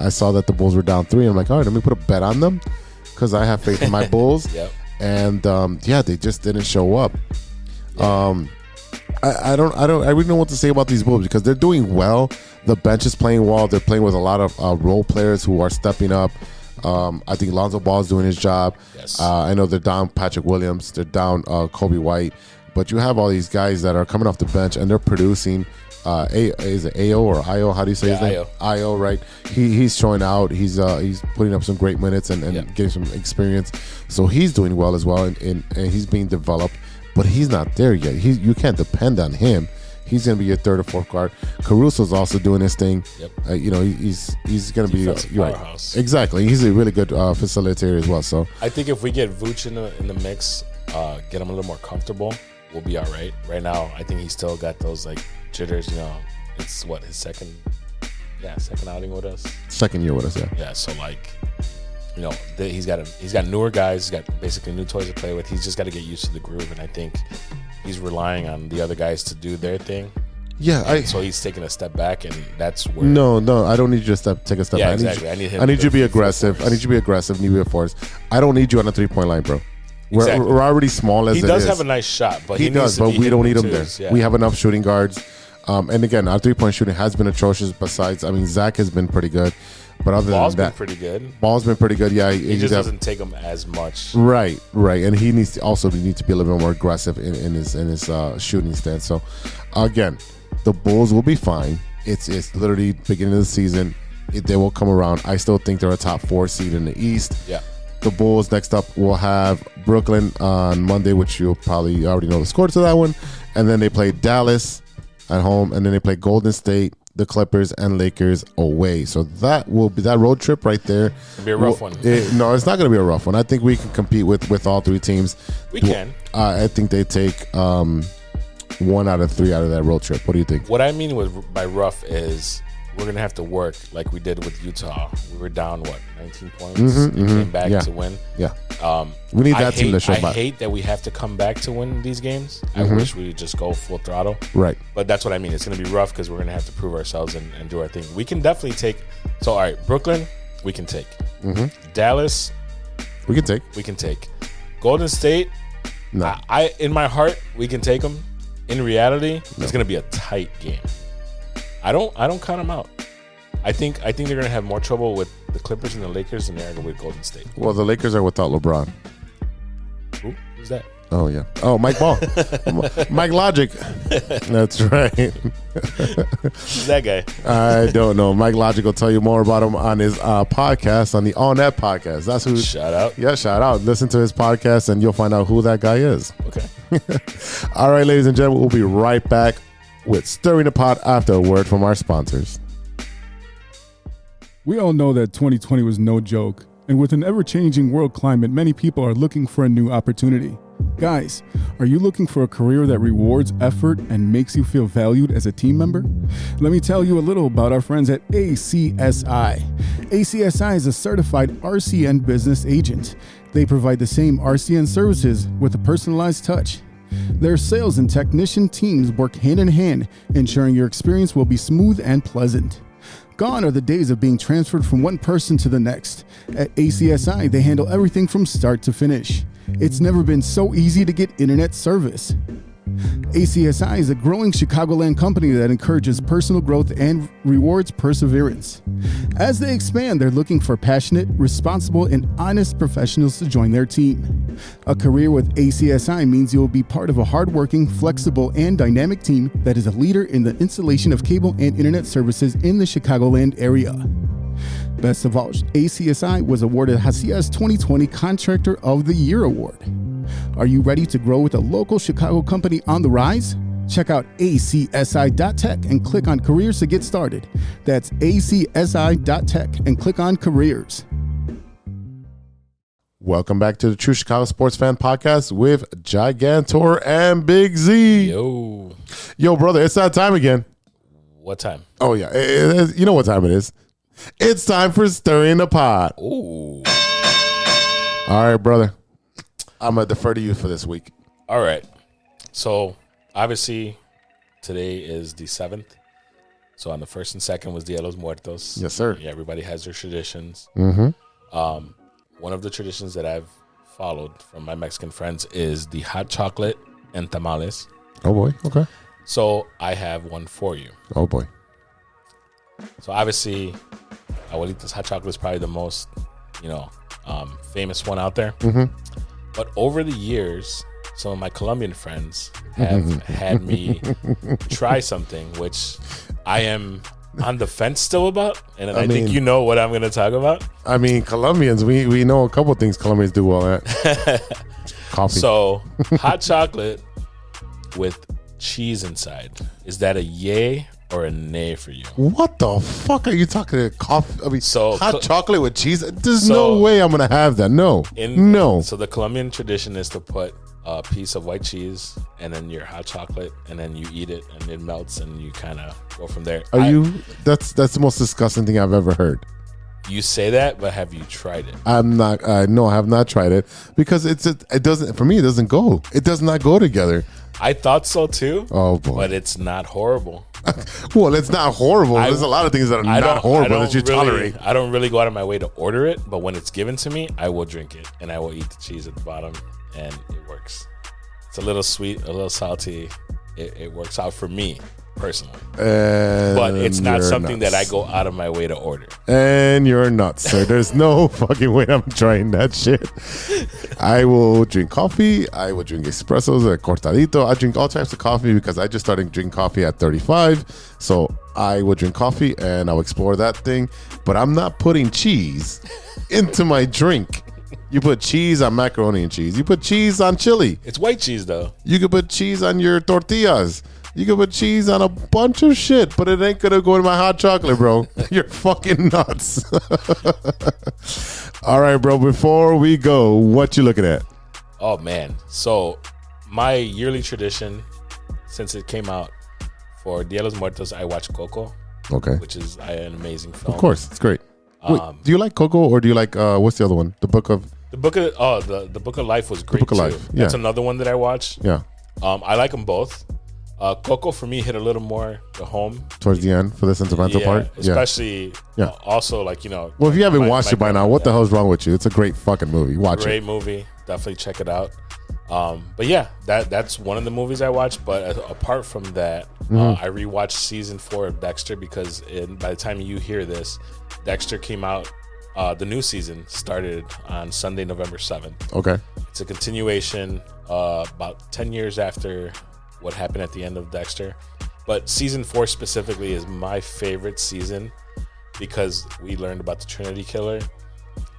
saw that the Bulls were down 3. I'm like, all right, let me put a bet on them because I have faith in my Bulls. Yep. And they just didn't show up. Yeah. I really don't know what to say about these Bulls because they're doing well. The bench is playing well. They're playing with a lot of role players who are stepping up. I think Lonzo Ball is doing his job. Yes. I know they're down Patrick Williams. They're down Kobe White. But you have all these guys that are coming off the bench and they're producing. Is it AO or IO? How do you say his name? IO, right? He's showing out. He's putting up some great minutes and getting some experience. So he's doing well as well, and he's being developed. But he's not there yet. You can't depend on him. He's going to be your 3rd or 4th guard. Caruso's also doing his thing. Yep. He's going to be right. Exactly. He's a really good facilitator as well. So
I think if we get Vooch in the mix, get him a little more comfortable, we'll be all right. Right now, I think he's still got those jitters. It's his second outing with us.
Second year with us, yeah.
Yeah. So he's got newer guys. He's got basically new toys to play with. He's just got to get used to the groove, and I think he's relying on the other guys to do their thing.
Yeah,
so he's taking a step back, and that's where.
No, I don't need you to take a step back.
Exactly.
I need you to be aggressive. I need you to be aggressive. Need you to be a force. I don't need you on a 3-point line, bro. Exactly. We're already small as it is.
He does have a nice shot, but
he does. But we don't need him there. Yeah. We have enough shooting guards. And again, our 3-point shooting has been atrocious. Besides, Zach has been pretty good. But other
Ball's
than that,
been pretty good.
Ball's been pretty good. Yeah,
he just doesn't take them as much.
Right. And he needs to be a little bit more aggressive in his shooting stance. So, again, the Bulls will be fine. It's literally beginning of the season. They will come around. I still think they're a top 4 seed in the East. Yeah. The Bulls next up will have Brooklyn on Monday, which you'll probably already know the score to that one. And then they play Dallas at home, and then they play Golden State, the Clippers, and Lakers away. So that will be that road trip right there.
It'll be a rough one.
No, it's not going to be a rough one. I think we can compete with all 3 teams.
We can.
I think they take 1 out of 3 out of that road trip. What do you think?
What I mean by rough is we're going to have to work like we did with Utah. We were down, 19 points and came back to win.
Yeah. We need that team to show
back.
I
hate that we have to come back to win these games. I wish we would just go full throttle.
Right.
But that's what I mean. It's going to be rough because we're going to have to prove ourselves and do our thing. We can definitely take. So, all right, Brooklyn, we can take. Dallas,
we can take.
We can take. Golden State,
no.
I in my heart, we can take them. In reality, it's going to be a tight game. I don't count them out. I think they're going to have more trouble with the Clippers and the Lakers than they are with Golden State.
Well, the Lakers are without LeBron.
Who's that?
Oh, yeah. Oh, Mike Ball. Mike Logic. That's right.
Who's that guy?
I don't know. Mike Logic will tell you more about him on his podcast, on the On Net podcast. That's who.
Shout out.
Yeah, shout out. Listen to his podcast and you'll find out who that guy is.
Okay.
All right, ladies and gentlemen, we'll be right back with Stirring the Pot after a word from our sponsors.
We all know that 2020 was no joke, and with an ever-changing world climate, many people are looking for a new opportunity. Guys, are you looking for a career that rewards effort and makes you feel valued as a team member? Let me tell you a little about our friends at ACSI. ACSI is a certified RCN business agent. They provide the same RCN services with a personalized touch. Their sales and technician teams work hand in hand, ensuring your experience will be smooth and pleasant. Gone are the days of being transferred from one person to the next. At ACSI, they handle everything from start to finish. It's never been so easy to get internet service. ACSI is a growing Chicagoland company that encourages personal growth and rewards perseverance. As they expand, they're looking for passionate, responsible, and honest professionals to join their team. A career with ACSI means you will be part of a hardworking, flexible, and dynamic team that is a leader in the installation of cable and internet services in the Chicagoland area. Best of all, ACSI was awarded Hacia's 2020 Contractor of the Year Award. Are you ready to grow with a local Chicago company on the rise? Check out acsi.tech and click on careers to get started. That's acsi.tech and click on careers.
Welcome back to the True Chicago Sports Fan Podcast with Gigantor and Big Z. Yo, brother, it's that time again.
What time?
Oh, yeah. You know what time it is. It's time for Stirring the Pot.
Ooh.
All right, brother. I'm going to defer to you for this week.
All right. So, obviously, today is the 7th. So, on the 1st and 2nd was Dia de los Muertos.
Yes, sir.
Yeah, everybody has their traditions.
Mm-hmm.
One of the traditions that I've followed from my Mexican friends is the hot chocolate and tamales.
Oh, boy. Okay.
So, I have one for you.
Oh, boy.
So, obviously, Abuelita's hot chocolate is probably the most, famous one out there.
Mm-hmm.
But over the years, some of my Colombian friends have had me try something which I am on the fence still about. And I think you know what I'm going to talk about.
I mean, Colombians, we know a couple of things Colombians do well at. Coffee.
So, hot chocolate with cheese inside. Is that a yay or a nay for you?
What the fuck are you talking about? Coffee? I mean,
so
hot chocolate with cheese? There's no way I'm going to have that. No. No.
So the Colombian tradition is to put a piece of white cheese and then your hot chocolate, and then you eat it and it melts and you kind of go from there.
That's the most disgusting thing I've ever heard.
You say that, but have you tried it?
No, I have not tried it because it doesn't, for me, it doesn't go. It does not go together.
I thought so too.
Oh, boy.
But it's not horrible.
Well, it's not horrible. There's a lot of things that are not horrible that you tolerate.
I don't really go out of my way to order it, but when it's given to me, I will drink it and I will eat the cheese at the bottom, and it works. It's a little sweet, a little salty. It works out for me personally, but it's not something that I go out of my way to order.
And you're nuts, sir. There's no fucking way I'm trying that shit. I will drink coffee. I will drink espressos, a cortadito. I drink all types of coffee because I just started drinking coffee at 35. So I will drink coffee and I'll explore that thing. But I'm not putting cheese into my drink. You put cheese on macaroni and cheese. You put cheese on chili.
It's white cheese, though.
You can put cheese on your tortillas. You can put cheese on a bunch of shit, but it ain't going to go in my hot chocolate, bro. You're fucking nuts. All right, bro. Before we go, what you looking at?
Oh, man. So my yearly tradition, since it came out for Dia de los Muertos, I watch Coco.
Okay.
Which is an amazing film.
Of course. It's great. Wait, do you like Coco or do you like, what's the other one? The Book of...
The Book of Life was great,
The Book of
too.
Life. Yeah.
That's another one that I watched.
Yeah.
I like them both. Coco, for me, hit a little more the home.
Towards the end for the sentimental part?
Especially, also, like,
Well, if you haven't watched it by now, what the hell's wrong with you? It's a great fucking movie. Watch it.
Great movie. Definitely check it out. But yeah, that's one of the movies I watched. But apart from that, I rewatched season 4 of Dexter because by the time you hear this, Dexter came out. The new season started on Sunday, November 7th.
Okay.
It's a continuation about 10 years after what happened at the end of Dexter. But season 4 specifically is my favorite season because we learned about the Trinity Killer,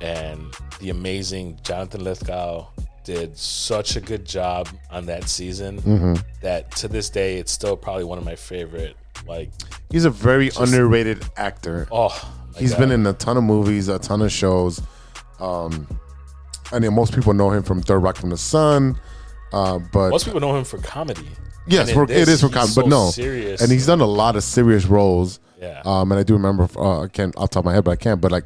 and the amazing Jonathan Lithgow did such a good job on that season that to this day it's still probably one of my favorite. Like,
he's a very underrated actor. He's been in a ton of movies, a ton of shows. I mean, most people know him from Third Rock from the Sun, but
most people know him for comedy.
Yes, it is for comedy, but no.
Serious.
And he's done a lot of serious roles.
Yeah.
And I do remember, I can't off the top of my head, but I can't. But like,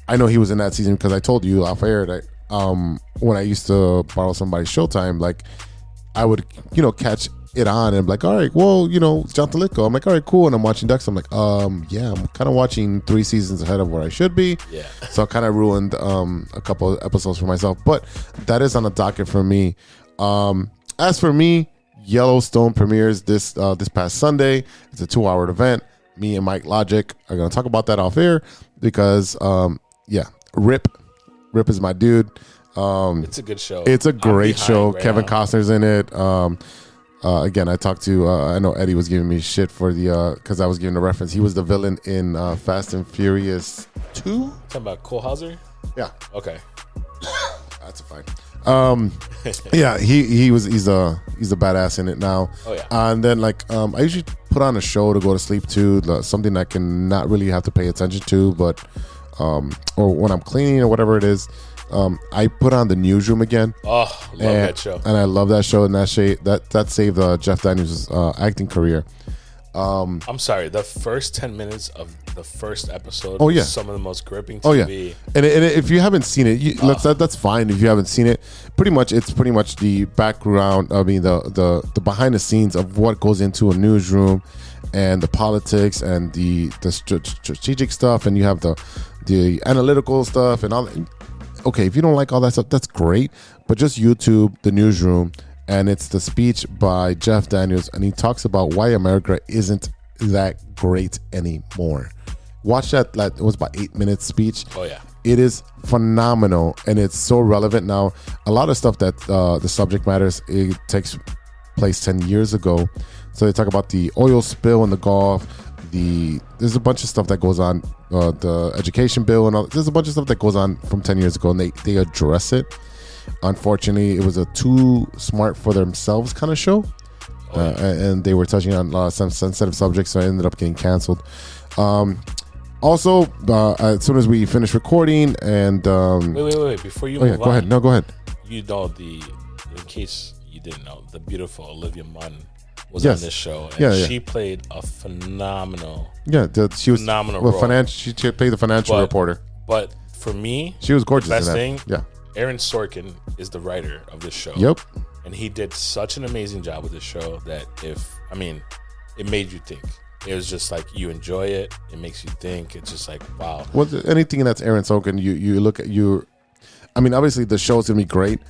I know he was in that season because I told you off air that when I used to borrow somebody's Showtime, like I would, catch it on and I'm like, all right, well, Jonathan Lithgow. I'm like, all right, cool. And I'm watching Ducks. I'm like, yeah, I'm kind of watching 3 seasons ahead of where I should be.
Yeah.
So I kind of ruined a couple of episodes for myself. But that is on the docket for me. As for me, Yellowstone premieres this past Sunday. It's a 2-hour event. Me and Mike Logic are going to talk about that off air because, Rip is my dude.
It's a good show.
It's a great show.
Right
Kevin
now.
Costner's in it. Again, I talked to, I know Eddie was giving me shit for because I was giving a reference. He was the villain in Fast and Furious 2.
Talking about Cole Hauser?
Yeah.
Okay.
That's fine. Yeah, he's a badass in it now.
Oh yeah.
And then I usually put on a show to go to sleep to, something I can not really have to pay attention to, but or when I'm cleaning or whatever it is, I put on the Newsroom again.
Oh, love that show.
And I love that show, and that saved Jeff Daniels' acting career.
I'm sorry, the first 10 minutes of the first episode
Oh, yeah.
was some of the most gripping TV.
Oh yeah, and if you haven't seen it, that's fine. If you haven't seen it, it's pretty much the background. I mean, the behind the scenes of what goes into a newsroom, and the politics and the strategic stuff, and you have the analytical stuff and all that. Okay, if you don't like all that stuff, that's great. But just YouTube the Newsroom, and it's the speech by Jeff Daniels, and he talks about why America isn't that great anymore. Watch that. It was about 8-minute speech.
Oh yeah,
it is phenomenal, and it's so relevant now. A lot of stuff that the subject matters, it takes place 10 years ago. So they talk about the oil spill in the Gulf. There's a bunch of stuff that goes on, the education bill, and all. There's a bunch of stuff that goes on from 10 years ago, and they address it. Unfortunately, it was a too smart for themselves kind of show, and they were touching on some sensitive subjects, so I ended up getting canceled. Also, as soon as we finish recording, and
wait, before you move
go ahead. No, go ahead.
You know in case you didn't know, the beautiful Olivia Munn was
Yes.
on this show, and
Yeah.
she played a phenomenal.
She was
phenomenal role.
She played the financial reporter.
But for me,
She was gorgeous
the best
in that.
thing,
Yeah.
Aaron Sorkin is the writer of this show.
Yep.
And he did such an amazing job with this show that it made you think. It was just like, you enjoy it. It makes you think. It's just like, wow.
Well, anything that's Aaron Sorkin, you look at obviously the show's gonna be great,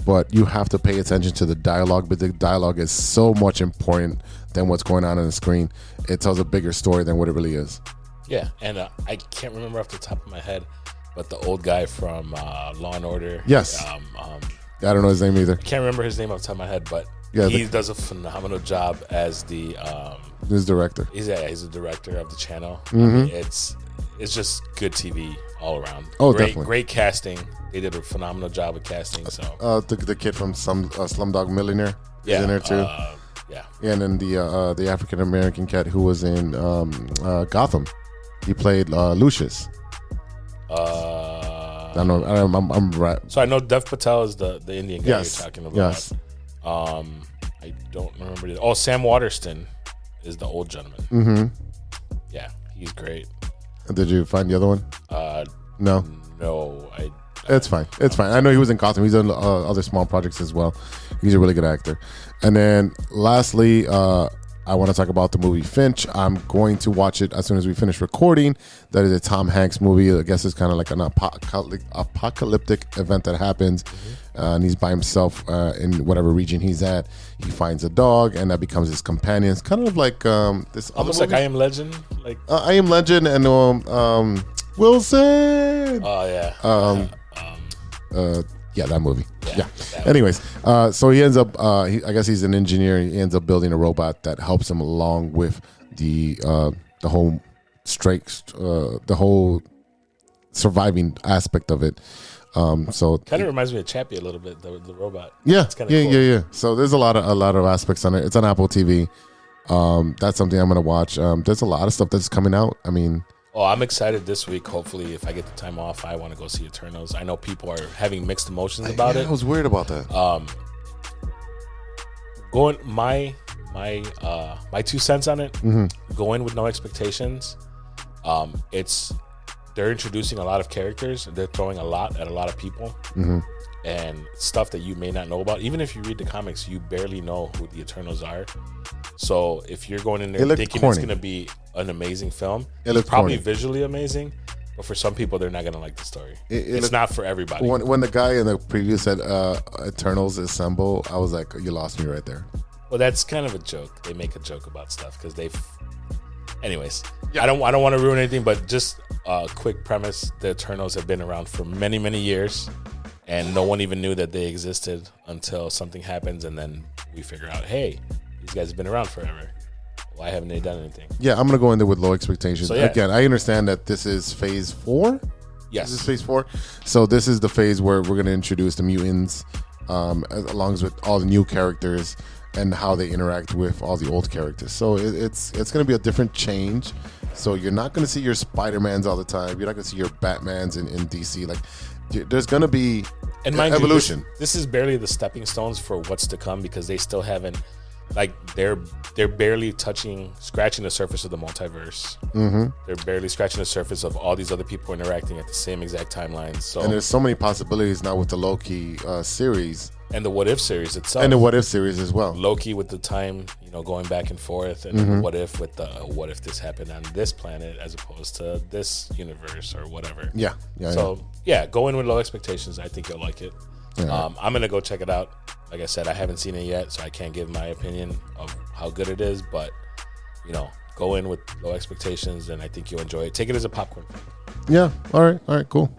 but you have to pay attention to the dialogue. But the dialogue is so much important than what's going on the screen. It tells a bigger story than what it really is.
Yeah, and I can't remember off the top of my head, but the old guy from Law and Order.
Yes. I don't know his name either.
Can't remember his name off the top of my head, but
Yeah,
he does a phenomenal job as the
His director.
He's the director of the channel.
Mhm.
It's just good TV all around.
Oh,
great,
definitely.
Great casting. They did a phenomenal job with casting. So
The kid from Slumdog Millionaire
yeah,
is in there too.
Yeah,
and then the African American cat who was in Gotham, he played Lucius. I don't know. I'm right.
So I know Dev Patel is the Indian guy
Yes.
you're talking about.
Yes.
I don't remember. Sam Waterston is the old gentleman.
Mm-hmm.
Yeah, he's great.
Did you find the other one? No.
No,
It's fine. It's fine. I know he was in Gotham. He's done other small projects as well. He's a really good actor. And then lastly, I want to talk about the movie Finch. I'm going to watch it as soon as we finish recording. That is a Tom Hanks movie. I guess it's kind of like an apocalyptic event that happens. And he's by himself in whatever region he's at. He finds a dog, and that becomes his companion. It's kind of like this.
Almost like I Am Legend. Like
I Am Legend and Wilson.
Oh yeah.
Yeah, that movie. Yeah. Anyways, so he ends up. I guess he's an engineer. He ends up building a robot that helps him along with the whole the whole surviving aspect of it. So
kind of reminds me of Chappie a little bit. The robot.
Yeah,
it's kinda cool.
yeah. So there's a lot of aspects on it. It's on Apple TV. That's something I'm gonna watch. There's a lot of stuff that's coming out. I mean.
Oh, I'm excited this week. Hopefully, if I get the time off, I want to go see Eternals. I know people are having mixed emotions about it.
I was weird about that.
Going my 2 cents on it.
Mm-hmm.
Go in with no expectations. They're introducing a lot of characters. They're throwing a lot at a lot of people.
Mm-hmm.
and stuff that you may not know about. Even if you read the comics, you barely know who the Eternals are. So if you're going in there thinking it's going to be an amazing film, it's probably visually amazing, but for some people, they're not going to like the story. It's not for everybody.
When the guy in the preview said Eternals assemble, I was like, you lost me right there.
Well, that's kind of a joke. They make a joke about stuff because anyways, I don't want to ruin anything, but just a quick premise. The Eternals have been around for many, many years, and no one even knew that they existed until something happens, and then we figure out, hey, these guys have been around forever. Why haven't they done anything?
Yeah, I'm going to go in there with low expectations.
So, yeah.
Again, I understand that this is phase 4.
Yes.
This is phase 4. So this is the phase where we're going to introduce the mutants along with all the new characters and how they interact with all the old characters. So it's going to be a different change. So you're not going to see your Spider-Mans all the time. You're not going to see your Batmans in DC. Like, there's going to be evolution.
This is barely the stepping stones for what's to come, because they still haven't, like, they're barely scratching the surface of the multiverse.
Mm-hmm.
They're barely scratching the surface of all these other people interacting at the same exact timeline. So,
and there's so many possibilities now with the Loki series.
And the What If series itself.
And the What If series as well.
Loki with the time, going back and forth, and What If with the what if this happened on this planet as opposed to this universe or whatever.
Yeah.
So go in with low expectations. I think you'll like it. Yeah. I'm gonna go check it out. Like I said, I haven't seen it yet, so I can't give my opinion of how good it is. But go in with low expectations, and I think you'll enjoy it. Take it as a popcorn film.
Yeah. All right, cool.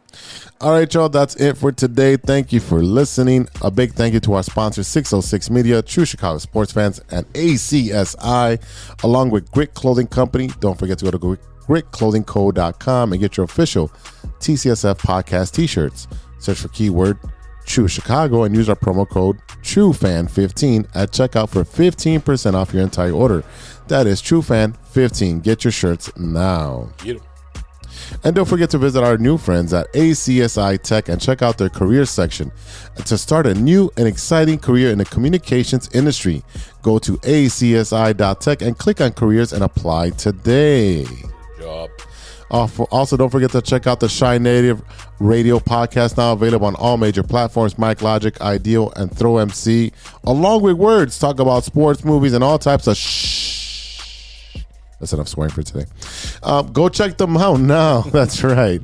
All right, y'all, that's it for today. Thank you for listening. A big thank you to our sponsors, 606 Media, True Chicago Sports Fans, and ACSI, along with Grit Clothing Company. Don't forget to go to gritclothingco.com and get your official TCSF Podcast t-shirts. Search for keyword True Chicago and use our promo code TrueFan15 at checkout for 15% off your entire order. That is TrueFan15. Get your shirts now.
Beautiful.
And don't forget to visit our new friends at ACSI Tech and check out their career section. And to start a new and exciting career in the communications industry, go to acsi.tech and click on careers and apply today.
Good job.
Also, don't forget to check out the Shy Native Radio podcast, now available on all major platforms: Mike Logic, Ideal, and Throw MC, along with Words. Talk about sports, movies, and all types of That's enough swearing for today. Go check them out now. That's right.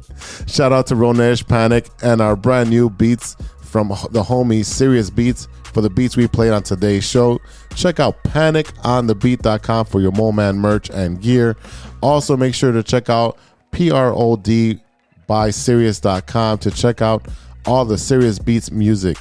Shout out to Ronesh Panic and our brand new beats from the homies Serious Beats for the beats we played on today's show. Check out paniconthebeat.com for your Moman merch and gear. Also, make sure to check out PRODbyserious.com to check out all the Serious Beats music.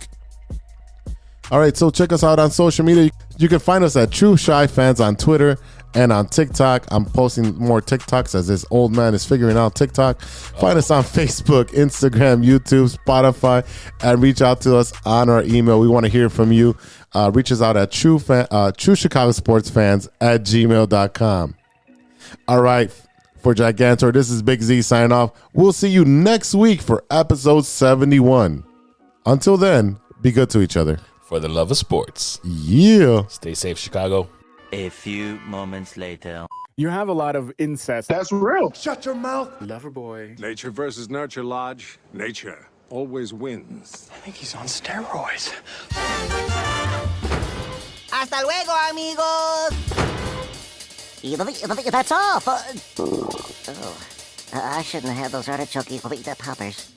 All right, so check us out on social media. You can find us at True Shy Fans on Twitter and on TikTok. I'm posting more TikToks as this old man is figuring out TikTok. Find us on Facebook, Instagram, YouTube, Spotify, and reach out to us on our email. We want to hear from you. Reach us out at True Chicago Sports Fans at gmail.com. All right, for Gigantor, this is Big Z signing off. We'll see you next week for episode 71. Until then, be good to each other.
For the love of sports.
Yeah.
Stay safe, Chicago.
A few moments later.
You have a lot of incest.
That's real.
Shut your mouth.
Lover boy.
Nature versus nurture, Lodge. Nature always wins.
I think he's on steroids.
Hasta luego, amigos. That's all. I shouldn't have had those artichoke poppers.